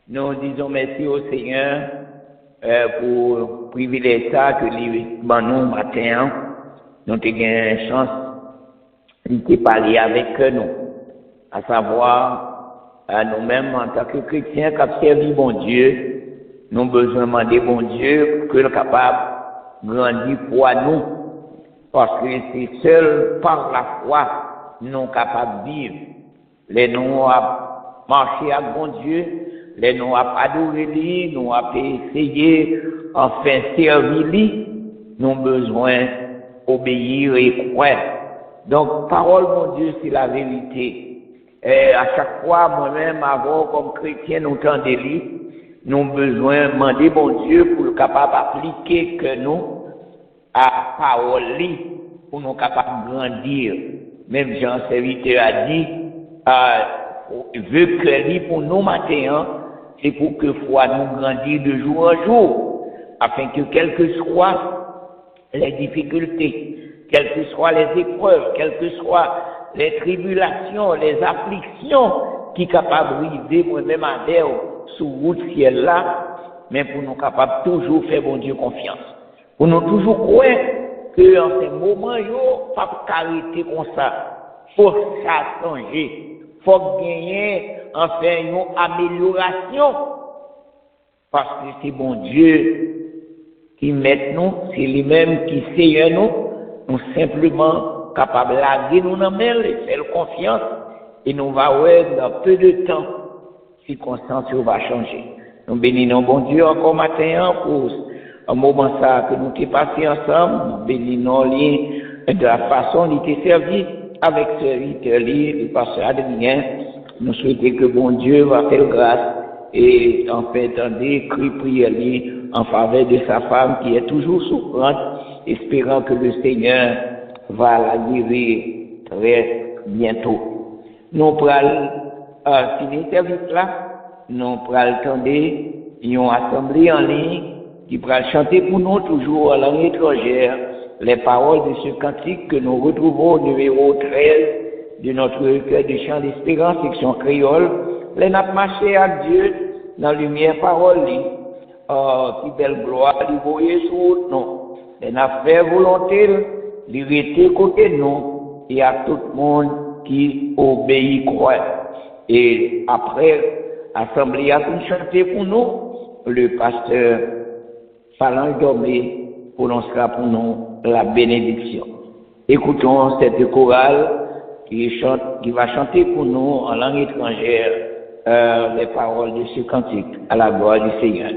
Nous disons merci au Seigneur pour le privilège ça que nous matin, nous avons eu une chance de parler avec nous, à savoir nous-mêmes en tant que chrétiens qui avons servi bon Dieu, nous avons besoin de demander bon Dieu pour qu'il soit capable de grandir pour nous, parce que c'est seul par la foi nous sommes capables de vivre. Les nous à marcher avec bon Dieu, les nous à adorer lui, nous à essayer, enfin servir lui, nous avons besoin d'obéir et croire. Donc, parole mon Dieu, c'est la vérité. Et à chaque fois, moi-même, avant, comme chrétien, nous entendons lui, nous avons besoin de demander bon Dieu pour le capable d'appliquer que nous à parole lui, pour nous capables de grandir. Même Jean serviteur a dit, veut que lui pour nous matin, c'est pour que foi nous grandisse de jour en jour, afin que quelles que soient les difficultés, quelles que soient les épreuves, quelles que soient les tribulations, les afflictions qui sont capables de briser moi-même à terre sous route ciel là, mais pour nous capables toujours faire bon Dieu confiance. Pour nous toujours croire que en ces moments, yo pas carité comme ça. Faut ça changer. Faut gagner enfin une amélioration. Parce que c'est bon Dieu qui met nous, c'est lui-même qui sait nous simplement capables de laguer nous dans main, faire confiance, et nous va voir dans peu de temps, circonstances va changer. Nous bénissons bon Dieu encore matin pour un moment ça que nous t'ai passé ensemble, nous bénissons lui de la façon dont il t'est servi avec ce serviteur, le pasteur Adrien. Nous souhaitons que bon Dieu va faire grâce et en fait entendre cri prière en faveur de sa femme qui est toujours souffrante, espérant que le Seigneur va la guérir très bientôt. Nous prenons finir ce service là, nous prenons attendre une assemblée en ligne qui va chanter pour nous toujours en langue étrangère les paroles de ce cantique que nous retrouvons au numéro 13 de notre recueil de chants d'espérance, section créole. Les n'a marché à Dieu dans la lumière parole, qui belle gloire, lui voyez sur nous. Les n'a fait volonté, lui rester côté nous, et à tout le monde qui obéit, croit. Et après, l'assemblée a tout chanté pour nous, le pasteur Phalange Dormé prononcera pour nous la bénédiction. Écoutons cette chorale qui va chanter pour nous en langue étrangère les paroles de ce cantique à la gloire du Seigneur.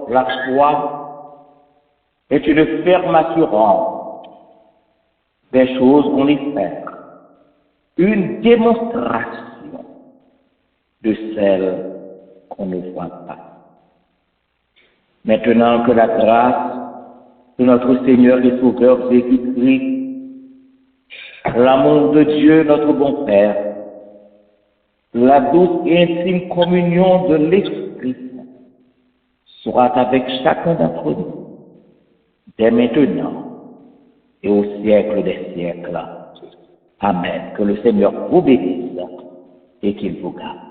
la foi est une ferme assurance des choses qu'on espère, une démonstration de celles qu'on ne voit pas. Maintenant que la grâce de notre Seigneur et Sauveur Jésus-Christ, l'amour de Dieu notre bon Père, la douce et intime communion de l'Esprit Saint soit avec chacun d'entre nous, dès maintenant et au siècle des siècles. Amen. Que le Seigneur vous bénisse et qu'il vous garde.